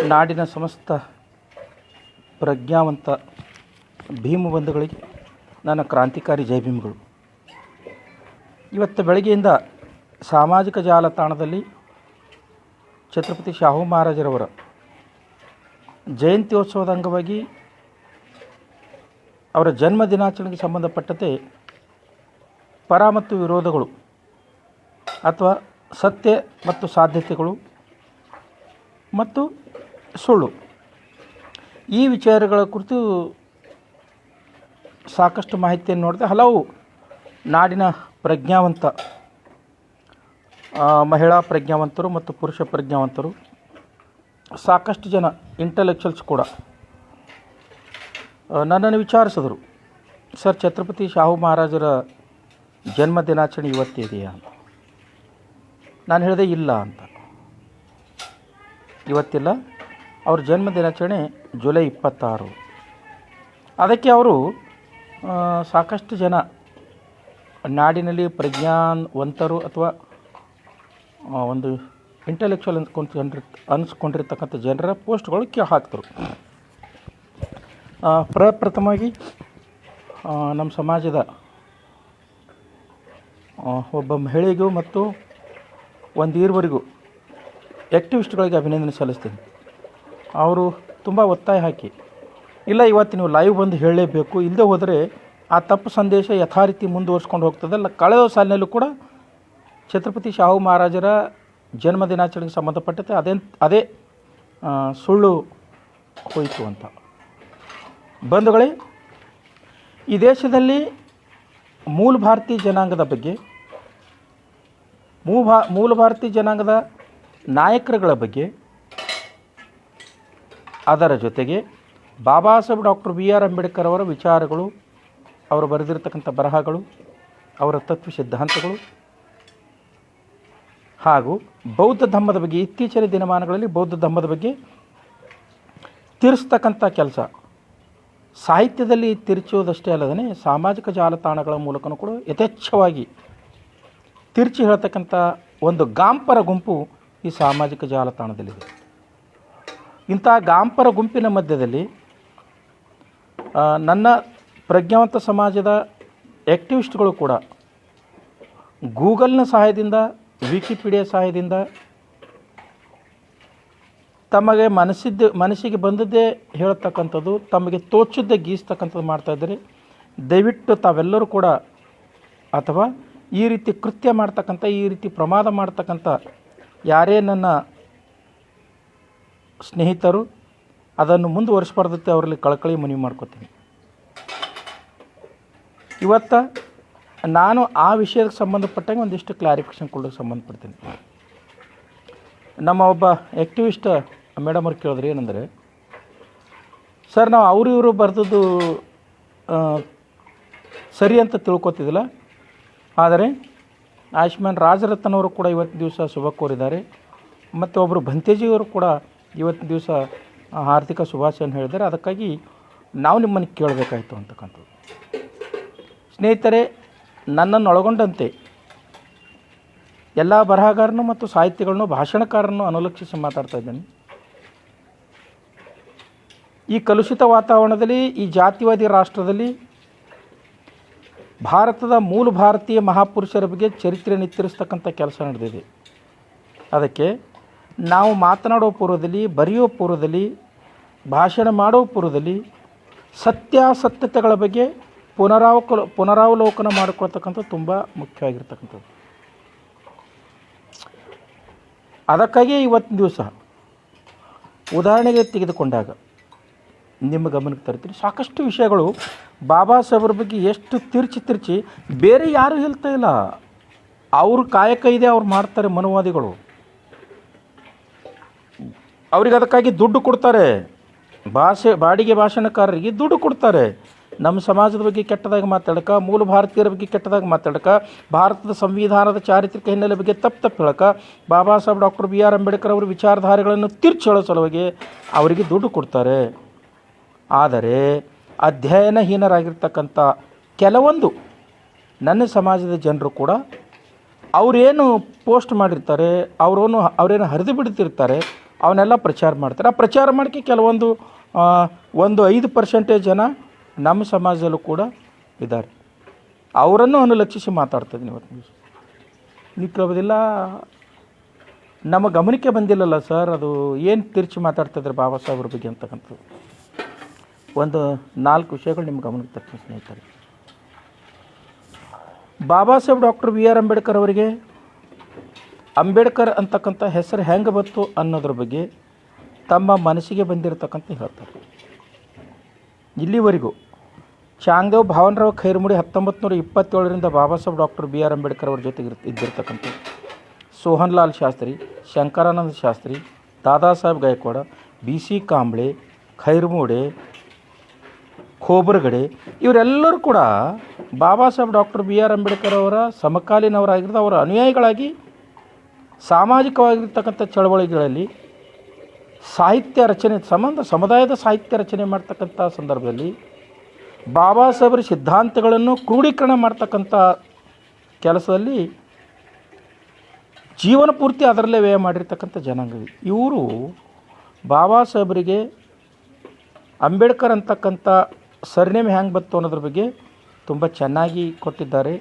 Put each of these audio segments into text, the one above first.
ನಾಡಿನ ಸಮಸ್ತ ಪ್ರಜ್ಞಾವಂತ ಭೀಮಬಂಧುಗಳಿಗೆ ನನ್ನ ಕ್ರಾಂತಿಕಾರಿ ಜೈ ಭೀಮ್ಗಳು. ಇವತ್ತು ಬೆಳಗ್ಗೆಯಿಂದ ಸಾಮಾಜಿಕ ಜಾಲತಾಣದಲ್ಲಿ ಛತ್ರಪತಿ ಶಾಹು ಮಹಾರಾಜರವರ ಜಯಂತ್ಯೋತ್ಸವದ ಅಂಗವಾಗಿ ಅವರ ಜನ್ಮ ದಿನಾಚರಣೆಗೆ ಸಂಬಂಧಪಟ್ಟಂತೆ ಪರ ಮತ್ತು ವಿರೋಧಗಳು ಅಥವಾ ಸತ್ಯ ಮತ್ತು ಸಾಧ್ಯತೆಗಳು ಮತ್ತು ಸುಳ್ಳು ಈ ವಿಚಾರಗಳ ಕುರಿತು ಸಾಕಷ್ಟು ಮಾಹಿತಿಯನ್ನು ನೋಡಿದೆ. ಹಲವು ನಾಡಿನ ಪ್ರಜ್ಞಾವಂತ ಮಹಿಳಾ ಪ್ರಜ್ಞಾವಂತರು ಮತ್ತು ಪುರುಷ ಪ್ರಜ್ಞಾವಂತರು, ಸಾಕಷ್ಟು ಜನ ಇಂಟಲೆಕ್ಚುಯಲ್ಸ್ ಕೂಡ ನನ್ನನ್ನು ವಿಚಾರಿಸಿದರು, ಸರ್ ಛತ್ರಪತಿ ಶಾಹು ಮಹಾರಾಜರ ಜನ್ಮ ದಿನಾಚರಣೆ ಇವತ್ತಿದೆಯಾ ಅಂತ. ನಾನು ಹೇಳಿದೆ ಇಲ್ಲ ಅಂತ, ಇವತ್ತಿಲ್ಲ. ಅವ್ರ ಜನ್ಮ ದಿನಾಚರಣೆ ಜುಲೈ 26. ಅದಕ್ಕೆ ಅವರು ಸಾಕಷ್ಟು ಜನ ನಾಡಿನಲ್ಲಿ ಪ್ರಜ್ಞಾವಂತರು ಅಥವಾ ಒಂದು ಇಂಟಲೆಕ್ಚುವಲ್ ಅನಿಸ್ಕೊಂಡಿರ್ತಕ್ಕಂಥ ಜನರ ಪೋಸ್ಟ್ಗಳು ಹಾಕ್ತರು. ಪ್ರಪ್ರಥಮವಾಗಿ ನಮ್ಮ ಸಮಾಜದ ಒಬ್ಬ ಮಹಿಳೆಗೂ ಮತ್ತು ಒಂದು ಈರ್ವರೆಗೂ ಆ್ಯಕ್ಟಿವಿಸ್ಟ್ಗಳಿಗೆ ಅಭಿನಂದನೆ ಸಲ್ಲಿಸ್ತೀನಿ. ಅವರು ತುಂಬ ಒತ್ತಾಯ ಹಾಕಿ, ಇಲ್ಲ ಇವತ್ತು ನೀವು ಲೈವ್ ಬಂದು ಹೇಳಲೇಬೇಕು, ಇಲ್ಲದೆ ಹೋದರೆ ಆ ತಪ್ಪು ಸಂದೇಶ ಯಥಾರೀತಿ ಮುಂದುವರ್ಸ್ಕೊಂಡು ಹೋಗ್ತದಲ್ಲ. ಕಳೆದ ಸಾಲಿನಲ್ಲೂ ಕೂಡ ಛತ್ರಪತಿ ಶಾಹು ಮಹಾರಾಜರ ಜನ್ಮ ದಿನಾಚರಣೆಗೆ ಸಂಬಂಧಪಟ್ಟಂತೆ ಅದೇ ಸುಳ್ಳು ಹೋಯಿತು ಅಂತ. ಬಂಧುಗಳೇ, ಈ ದೇಶದಲ್ಲಿ ಮೂಲ ಭಾರತೀಯ ಜನಾಂಗದ ಬಗ್ಗೆ, ಮೂಲ ಭಾರತೀಯ ಜನಾಂಗದ ನಾಯಕರುಗಳ ಬಗ್ಗೆ, ಅದರ ಜೊತೆಗೆ ಬಾಬಾ ಸಾಹೇಬ್ ಡಾಕ್ಟರ್ BR ಅಂಬೇಡ್ಕರ್ ಅವರ ವಿಚಾರಗಳು, ಅವರು ಬರೆದಿರತಕ್ಕಂಥ ಬರಹಗಳು, ಅವರ ತತ್ವ ಸಿದ್ಧಾಂತಗಳು ಹಾಗೂ ಬೌದ್ಧ ಧರ್ಮದ ಬಗ್ಗೆ, ಇತ್ತೀಚಿನ ದಿನಮಾನಗಳಲ್ಲಿ ಬೌದ್ಧ ಧರ್ಮದ ಬಗ್ಗೆ ತಿರ್ಸ್ತಕ್ಕಂಥ ಕೆಲಸ ಸಾಹಿತ್ಯದಲ್ಲಿ ತಿರುಚುವುದಷ್ಟೇ ಅಲ್ಲದೇ ಸಾಮಾಜಿಕ ಜಾಲತಾಣಗಳ ಮೂಲಕನೂ ಕೂಡ ಯಥೇಚ್ಛವಾಗಿ ತಿರುಚಿ ಹೇಳ್ತಕ್ಕಂಥ ಒಂದು ಗಾಂಪರ ಗುಂಪು ಈ ಸಾಮಾಜಿಕ ಜಾಲತಾಣದಲ್ಲಿದೆ. ಇಂಥ ಗಾಂಪರ ಗುಂಪಿನ ಮಧ್ಯದಲ್ಲಿ ನನ್ನ ಪ್ರಜ್ಞಾವಂತ ಸಮಾಜದ ಆ್ಯಕ್ಟಿವಿಸ್ಟ್ಗಳು ಕೂಡ ಗೂಗಲ್ನ ಸಹಾಯದಿಂದ, ವಿಕಿಪೀಡಿಯಾ ಸಹಾಯದಿಂದ ತಮಗೆ ಮನಸ್ಸಿಗೆ ಬಂದದ್ದೇ ಹೇಳ್ತಕ್ಕಂಥದ್ದು, ತಮಗೆ ತೋಚಿದ್ದೇ ಗೀಸ್ತಕ್ಕಂಥದ್ದು ಮಾಡ್ತಾಯಿದ್ದಾರೆ. ದಯವಿಟ್ಟು ತಾವೆಲ್ಲರೂ ಕೂಡ, ಅಥವಾ ಈ ರೀತಿ ಕೃತ್ಯ ಮಾಡ್ತಕ್ಕಂಥ, ಈ ರೀತಿ ಪ್ರಮಾದ ಮಾಡ್ತಕ್ಕಂಥ ಯಾರೇ ನನ್ನ ಸ್ನೇಹಿತರು ಅದನ್ನು ಮುಂದುವರಿಸಬಾರ್ದತ್ತೆ ಅವರಲ್ಲಿ ಕಳಕಳಿ ಮನವಿ ಮಾಡ್ಕೋತೀನಿ. ಇವತ್ತು ನಾನು ಆ ವಿಷಯಕ್ಕೆ ಸಂಬಂಧಪಟ್ಟಂಗೆ ಒಂದಿಷ್ಟು ಕ್ಲಾರಿಫಿಕೇಷನ್ ಕೊಡೋಕ್ಕೆ ಸಂಬಂಧಪಡ್ತೀನಿ. ನಮ್ಮ ಒಬ್ಬ ಆ್ಯಕ್ಟಿವಿಸ್ಟ್ ಮೇಡಮ್ ಅವ್ರು ಕೇಳಿದ್ರೆ ಏನಂದರೆ, ಸರ್ ನಾವು ಇವರು ಬರೆದದ್ದು ಸರಿ ಅಂತ ತಿಳ್ಕೊತಿದ್ದಿಲ್ಲ, ಆದರೆ ಆಯುಷ್ಮಾನ್ ರಾಜರತ್ನವರು ಕೂಡ ಇವತ್ತು ದಿವಸ ಶುಭ ಕೋರಿದ್ದಾರೆ, ಮತ್ತು ಒಬ್ಬರು ಭಂತೇಜಿಯವರು ಕೂಡ ಇವತ್ತು ದಿವಸ ಹಾರ್ದಿಕ ಶುಭಾಶಯನ ಹೇಳಿದ್ದಾರೆ. ಅದಕ್ಕಾಗಿ ನಾವು ನಿಮ್ಮನ್ನು ಕೇಳಬೇಕಾಯಿತು ಅಂತಕ್ಕಂಥದ್ದು. ಸ್ನೇಹಿತರೆ, ನನ್ನನ್ನು ಒಳಗೊಂಡಂತೆ ಎಲ್ಲ ಬರಹಗಾರನು ಮತ್ತು ಸಾಹಿತ್ಯಗಳನ್ನು, ಭಾಷಣಕಾರರನ್ನು ಅನುಲಕ್ಷಿಸಿ ಮಾತಾಡ್ತಾ ಇದ್ದೇನೆ. ಈ ಕಲುಷಿತ ವಾತಾವರಣದಲ್ಲಿ, ಈ ಜಾತಿವಾದಿ ರಾಷ್ಟ್ರದಲ್ಲಿ ಭಾರತದ ಮೂಲ ಭಾರತೀಯ ಮಹಾಪುರುಷರ ಬಗ್ಗೆ ಚರಿತ್ರೆ ನಿತ್ತರಿಸ್ತಕ್ಕಂಥ ಕೆಲಸ ನಡೆದಿದೆ. ಅದಕ್ಕೆ ನಾವು ಮಾತನಾಡೋ ಪೂರ್ವದಲ್ಲಿ, ಬರೆಯೋ ಪೂರ್ವದಲ್ಲಿ, ಭಾಷಣ ಮಾಡೋ ಪೂರ್ವದಲ್ಲಿ ಸತ್ಯಾಸತ್ಯತೆಗಳ ಬಗ್ಗೆ ಪುನರಾವಲೋಕನ ಮಾಡಿಕೊಳ್ತಕ್ಕಂಥದ್ದು ತುಂಬ ಮುಖ್ಯವಾಗಿರ್ತಕ್ಕಂಥದ್ದು. ಅದಕ್ಕಾಗಿ ಇವತ್ತಿನ ದಿವಸ ಉದಾಹರಣೆಗೆ ತೆಗೆದುಕೊಂಡಾಗ ನಿಮ್ಮ ಗಮನಕ್ಕೆ ತರ್ತೀನಿ, ಸಾಕಷ್ಟು ವಿಷಯಗಳು ಬಾಬಾ ಸಾಹೇಬ್ರ ಬಗ್ಗೆ ಎಷ್ಟು ತಿರ್ಚಿ ಬೇರೆ ಯಾರೂ ಹೇಳ್ತಾ ಇಲ್ಲ. ಅವ್ರ ಕಾಯಕ ಇದೆ, ಅವ್ರು ಮಾಡ್ತಾರೆ. ಮನುವಾದಿಗಳು ಅವ್ರಿಗೆ ಅದಕ್ಕಾಗಿ ದುಡ್ಡು ಕೊಡ್ತಾರೆ. ಬಾಡಿಗೆ ಭಾಷಣಕಾರರಿಗೆ ದುಡ್ಡು ಕೊಡ್ತಾರೆ. ನಮ್ಮ ಸಮಾಜದ ಬಗ್ಗೆ ಕೆಟ್ಟದಾಗಿ ಮಾತಾಡೋಕೆ, ಮೂಲ ಭಾರತೀಯರ ಬಗ್ಗೆ ಕೆಟ್ಟದಾಗಿ ಮಾತಾಡೋಕೆ, ಭಾರತದ ಸಂವಿಧಾನದ ಚಾರಿತ್ರಿಕ ಹಿನ್ನೆಲೆ ಬಗ್ಗೆ ತಪ್ಪು ಹೇಳೋಕೆ, ಬಾಬಾ ಸಾಹೇಬ್ ಡಾಕ್ಟರ್ BR ಅಂಬೇಡ್ಕರ್ ಅವರ ವಿಚಾರಧಾರೆಗಳನ್ನು ತಿರ್ಚಿ ಹೇಳೋ ಸಲುವಾಗಿ ಅವರಿಗೆ ದುಡ್ಡು ಕೊಡ್ತಾರೆ. ಆದರೆ ಅಧ್ಯಯನಹೀನರಾಗಿರ್ತಕ್ಕಂಥ ಕೆಲವೊಂದು ನನ್ನ ಸಮಾಜದ ಜನರು ಕೂಡ ಅವರೇನು ಪೋಸ್ಟ್ ಮಾಡಿರ್ತಾರೆ, ಅವರೇನು ಹರಿದು ಬಿಡ್ತಿರ್ತಾರೆ, ಅವನ್ನೆಲ್ಲ ಪ್ರಚಾರ ಮಾಡ್ತಾರೆ. ಆ ಪ್ರಚಾರ ಮಾಡೋಕ್ಕೆ ಕೆಲವೊಂದು ಒಂದು 5% ಜನ ನಮ್ಮ ಸಮಾಜದಲ್ಲೂ ಕೂಡ ಇದ್ದಾರೆ. ಅವರನ್ನು ಅನುಲಕ್ಷಿಸಿ ಮಾತಾಡ್ತಿದ್ದೀನಿ ಇವತ್ತು. ನೀವು ಕೇಳೋದಿಲ್ಲ, ನಮ್ಮ ಗಮನಕ್ಕೆ ಬಂದಿಲ್ಲಲ್ಲ ಸರ್, ಅದು ಏನು ತಿರ್ಚಿ ಮಾತಾಡ್ತಿದ್ರೆ ಬಾಬಾ ಸಾಹೇಬ್ರ ಬಗ್ಗೆ ಅಂತಕ್ಕಂಥದ್ದು. ಒಂದು 4 ವಿಷಯಗಳು ನಿಮ್ಮ ಗಮನಕ್ಕೆ ತಕ್ಷಣ ಸ್ನೇಹಿತರೆ. Baba Saheb doctor B R Ambedkar ಅವರಿಗೆ ಅಂಬೇಡ್ಕರ್ ಅಂತಕ್ಕಂಥ ಹೆಸರು ಹೆಂಗೆ ಬಂತು ಅನ್ನೋದ್ರ ಬಗ್ಗೆ ತಮ್ಮ ಮನಸ್ಸಿಗೆ ಬಂದಿರತಕ್ಕಂಥ ಹೇಳ್ತಾರೆ. ಇಲ್ಲಿವರೆಗೂ ಚಾಂಗ್ದೇವ್ ಭಾವನರಾವ್ ಖೈರ್ಮುಡಿ 1927ರಿಂದ Baba Saheb doctor B R Ambedkar ಅವ್ರ ಜೊತೆಗೆ ಇದ್ದಿರ್ತಕ್ಕಂಥ ಸೋಹನ್ ಲಾಲ್ ಶಾಸ್ತ್ರಿ, ಶಂಕರಾನಂದ ಶಾಸ್ತ್ರಿ, ದಾದಾ ಸಾಹೇಬ್ ಗಾಯಕ್ವಾಡ, ಬಿ ಸಿ ಕಾಂಬ್ಳೆ, ಖೈರ್ಮುಡೆ, ಖೋಬರ್ಗಡೆ ಇವರೆಲ್ಲರೂ ಕೂಡ Baba Saheb doctor B R Ambedkar ಅವರ ಸಮಕಾಲೀನವರಾಗಿರೋದು. ಅವರ ಅನುಯಾಯಿಗಳಾಗಿ ಸಾಮಾಜಿಕವಾಗಿರ್ತಕ್ಕಂಥ ಚಳವಳಿಗಳಲ್ಲಿ ಸಾಹಿತ್ಯ ರಚನೆ ಸಮುದಾಯದ ಸಾಹಿತ್ಯ ರಚನೆ ಮಾಡ್ತಕ್ಕಂಥ ಸಂದರ್ಭದಲ್ಲಿ ಬಾಬಾ ಸಾಹೇಬರ ಸಿದ್ಧಾಂತಗಳನ್ನು ಕ್ರೋಢೀಕರಣ ಮಾಡ್ತಕ್ಕಂಥ ಕೆಲಸದಲ್ಲಿ ಜೀವನ ಪೂರ್ತಿ ಅದರಲ್ಲೇ ವ್ಯಯ ಮಾಡಿರ್ತಕ್ಕಂಥ ಜನಾಂಗ. ಇವರು ಬಾಬಾ ಸಾಹೇಬರಿಗೆ ಅಂಬೇಡ್ಕರ್ ಅಂತಕ್ಕಂಥ ಸರ್ನೇಮ್ ಹೆಂಗೆ ಬಂತು ಅನ್ನೋದ್ರ ಬಗ್ಗೆ ತುಂಬ ಚೆನ್ನಾಗಿ ಕೊಟ್ಟಿದ್ದಾರೆ.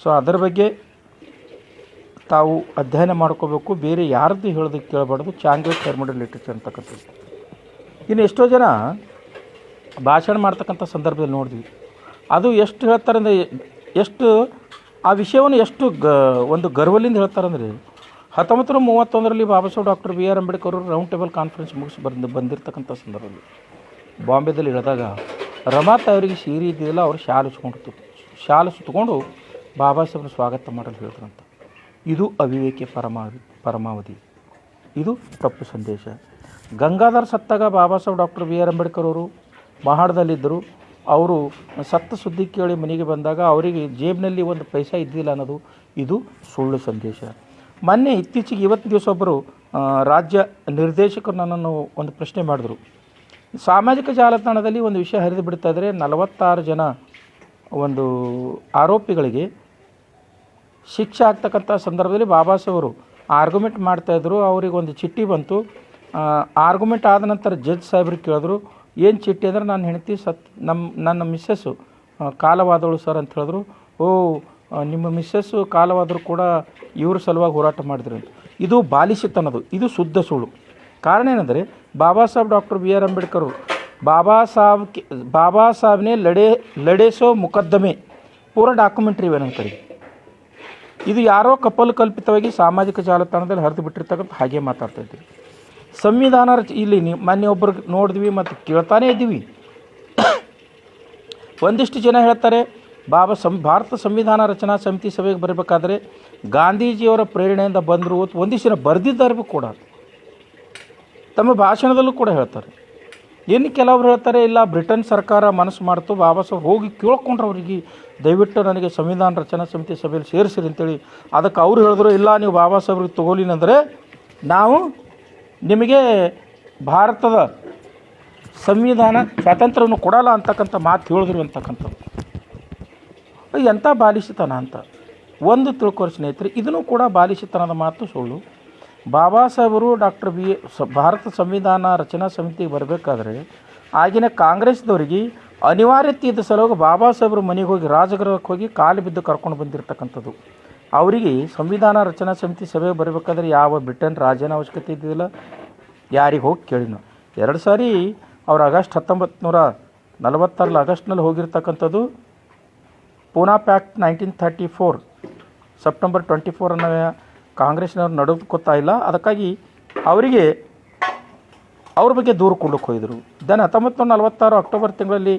ಸೊ ಅದರ ಬಗ್ಗೆ ತಾವು ಅಧ್ಯಯನ ಮಾಡ್ಕೋಬೇಕು, ಬೇರೆ ಯಾರದ್ದು ಹೇಳೋದಕ್ಕೆ ಕೇಳಬಾರ್ದು. ಚಾಂಗ್ದೇವ್ ಖೈರ್ಮುಡಿ ಲಿಟ್ರೇಚರ್ ಅಂತಕ್ಕಂಥದ್ದು. ಇನ್ನು ಎಷ್ಟೋ ಜನ ಭಾಷಣ ಮಾಡ್ತಕ್ಕಂಥ ಸಂದರ್ಭದಲ್ಲಿ ನೋಡಿದ್ವಿ, ಅದು ಎಷ್ಟು ಹೇಳ್ತಾರೆ ಅಂದರೆ, ಎಷ್ಟು ಆ ವಿಷಯವನ್ನು ಎಷ್ಟು ಒಂದು ಗರ್ವಲಿಂದ ಹೇಳ್ತಾರಂದರೆ, 1931ರಲ್ಲಿ Baba Saheb doctor B R Ambedkar ಅವರು ರೌಂಡ್ ಟೇಬಲ್ ಕಾನ್ಫರೆನ್ಸ್ ಮುಗಿಸಿ ಬಂದಿರತಕ್ಕಂಥ ಸಂದರ್ಭದಲ್ಲಿ ಬಾಂಬೆದಲ್ಲಿ ಇಳಿದಾಗ ರಮಾತ್ ಅವರಿಗೆ ಸೀರೆ ಇದ್ದಿಲ್ಲ, ಅವರು ಶಾಲು ಸುತ್ತಕೊಂಡು ಬಾಬಾ ಸಾಹೇಬ್ರ ಸ್ವಾಗತ ಮಾಡಲು ಹೇಳಿದ್ರಂತ. ಇದು ಅವಿವೇಕಿ ಪರಮಾವಧಿ, ಇದು ತಪ್ಪು ಸಂದೇಶ. ಗಂಗಾಧರ್ ಸತ್ತಾಗ Baba Saheb doctor B R Ambedkar ಅವರು ಮಹಾಡದಲ್ಲಿದ್ದರು. ಅವರು ಸತ್ತ ಸುದ್ದಿ ಕೇಳಿ ಮನೆಗೆ ಬಂದಾಗ ಅವರಿಗೆ ಜೇಬಿನಲ್ಲಿ ಒಂದು ಪೈಸಾ ಇದ್ದಿಲ್ಲ ಅನ್ನೋದು ಇದು ಸುಳ್ಳು ಸಂದೇಶ. ಮೊನ್ನೆ ಇತ್ತೀಚೆಗೆ ಇವತ್ತು ದಿವಸ ಒಬ್ಬರು ರಾಜ್ಯ ನಿರ್ದೇಶಕರು ನನ್ನನ್ನು ಒಂದು ಪ್ರಶ್ನೆ ಮಾಡಿದ್ರು. ಸಾಮಾಜಿಕ ಜಾಲತಾಣದಲ್ಲಿ ಒಂದು ವಿಷಯ ಹರಿದು ಬಿಡ್ತಾ ಇದ್ದರೆ 46 ಜನ ಒಂದು ಆರೋಪಿಗಳಿಗೆ ಶಿಕ್ಷೆ ಆಗ್ತಕ್ಕಂಥ ಸಂದರ್ಭದಲ್ಲಿ ಬಾಬಾ ಸಾಹೇಬರು ಆರ್ಗ್ಯುಮೆಂಟ್ ಮಾಡ್ತಾಯಿದ್ರು. ಅವ್ರಿಗೆ ಒಂದು ಚಿಟ್ಟಿ ಬಂತು. ಆರ್ಗ್ಯುಮೆಂಟ್ ಆದ ನಂತರ ಜಡ್ಜ್ ಸಾಹೇಬ್ರಿಗೆ ಕೇಳಿದ್ರು, ಏನು ಚಿಟ್ಟಿ ಅಂದರೆ ನಾನು ಹೆಂಡತಿ ನನ್ನ ಮಿಸ್ಸಸ್ಸು ಕಾಲವಾದವಳು ಸರ್ ಅಂತ ಹೇಳಿದ್ರು. ಓ, ನಿಮ್ಮ ಮಿಸ್ಸಸ್ಸು ಕಾಲವಾದರೂ ಕೂಡ ಇವ್ರ ಸಲುವಾಗಿ ಹೋರಾಟ ಮಾಡಿದ್ರು ಅಂತ. ಇದು ಬಾಲಿಶತನದು, ಇದು ಶುದ್ಧ ಸುಳ್ಳು. ಕಾರಣ ಏನಂದರೆ, Baba Saheb doctor B R Ambedkar Baba ಸಾಹೇಬ್ನೇ ಲಡೇಸೋ ಮುಕದ್ದಮೆ ಪೂರ ಡಾಕ್ಯುಮೆಂಟ್ರಿ ಇವೇನಂತಾರೆ. ಇದು ಯಾರೋ ಕಲ್ಪಿತವಾಗಿ ಸಾಮಾಜಿಕ ಜಾಲತಾಣದಲ್ಲಿ ಹರಿದು ಬಿಟ್ಟಿರ್ತಕ್ಕಂಥ ಹಾಗೆ ಮಾತಾಡ್ತಾ ಇದ್ದೀವಿ. ಸಂವಿಧಾನ ಇಲ್ಲಿ ಮೊನ್ನೆ ಒಬ್ಬರಿಗೆ ನೋಡಿದ್ವಿ ಮತ್ತು ಕೇಳ್ತಾನೇ ಇದ್ದೀವಿ. ಒಂದಿಷ್ಟು ಜನ ಹೇಳ್ತಾರೆ, ಭಾರತ ಸಂವಿಧಾನ ರಚನಾ ಸಮಿತಿ ಸಭೆಗೆ ಬರಬೇಕಾದ್ರೆ ಗಾಂಧೀಜಿಯವರ ಪ್ರೇರಣೆಯಿಂದ ಬಂದರು. ಒಂದಿಷ್ಟು ಜನ ಬರೆದಿದ್ದಾರೆ ಕೂಡ, ತಮ್ಮ ಭಾಷಣದಲ್ಲೂ ಕೂಡ ಹೇಳ್ತಾರೆ. ಇನ್ನು ಕೆಲವರು ಹೇಳ್ತಾರೆ, ಇಲ್ಲ ಬ್ರಿಟನ್ ಸರ್ಕಾರ ಮನಸ್ಸು ಮಾಡ್ತು, ಬಾಬಾ ಸಾಹೇಬ್ ಹೋಗಿ ಕೇಳ್ಕೊಂಡ್ರೆ ಅವರಿಗೆ ದಯವಿಟ್ಟು ನನಗೆ ಸಂವಿಧಾನ ರಚನಾ ಸಮಿತಿ ಸಭೆಯಲ್ಲಿ ಸೇರಿಸಿರಿ ಅಂತೇಳಿ. ಅದಕ್ಕೆ ಅವ್ರು ಹೇಳಿದ್ರು, ಇಲ್ಲ ನೀವು ಬಾಬಾ ಸಾಹೇಬ್ರಿಗೆ ತಗೊಳ್ಳಿನಂದರೆ ನಾವು ನಿಮಗೆ ಭಾರತದ ಸಂವಿಧಾನ ಸ್ವಾತಂತ್ರ್ಯವನ್ನು ಕೊಡಲ್ಲ ಅಂತಕ್ಕಂಥ ಮಾತು ಹೇಳಿದ್ರು ಅಂತಕ್ಕಂಥದ್ದು. ಎಂಥ ಬಾಲಿಶತನ ಅಂತ ಒಂದು ತಿಳ್ಕೊರಿ ಸ್ನೇಹಿತರೆ. ಇದನ್ನು ಕೂಡ ಬಾಲಿಶತನದ ಮಾತು, ಸುಳ್ಳು. ಬಾಬಾ ಸಾಹೇಬರು ಭಾರತ ಸಂವಿಧಾನ ರಚನಾ ಸಮಿತಿಗೆ ಬರಬೇಕಾದ್ರೆ ಆಗಿನ ಕಾಂಗ್ರೆಸ್ದವರಿಗೆ ಅನಿವಾರ್ಯತೆ ಇದ್ದ ಸಲುವಾಗಿ ಬಾಬಾ ಸಾಹೇಬರು ಮನೆಗೆ ಹೋಗಿ ರಾಜಗೃಹಕ್ಕೆ ಹೋಗಿ ಕಾಲು ಬಿದ್ದು ಕರ್ಕೊಂಡು ಬಂದಿರತಕ್ಕಂಥದ್ದು. ಅವರಿಗೆ ಸಂವಿಧಾನ ರಚನಾ ಸಮಿತಿ ಸಭೆಗೆ ಬರಬೇಕಾದ್ರೆ ಯಾವ ಬ್ರಿಟನ್ ರಾಜ್ಯನ ಅವಶ್ಯಕತೆ ಇದ್ದಿದ್ದಿಲ್ಲ. ಯಾರಿಗೆ ಹೋಗಿ ಕೇಳಿನ 2 ಸಾರಿ ಅವರು ಆಗಸ್ಟ್ 1946 ಆಗಸ್ಟ್ನಲ್ಲಿ ಹೋಗಿರ್ತಕ್ಕಂಥದ್ದು. ಪೂನಾ ಪ್ಯಾಕ್ಟ್ 1934 ಸೆಪ್ಟೆಂಬರ್ 24 ಅನ್ನೋ ಕಾಂಗ್ರೆಸ್ನವ್ರು ನಡೆದುಕೊತಾ ಇಲ್ಲ. ಅದಕ್ಕಾಗಿ ಅವರಿಗೆ ಅವ್ರ ಬಗ್ಗೆ ದೂರು ಕೊಡೋಕ್ಕೆ ಹೋಗಿದ್ರು. ದೆನ್ 1946 ಅಕ್ಟೋಬರ್ ತಿಂಗಳಲ್ಲಿ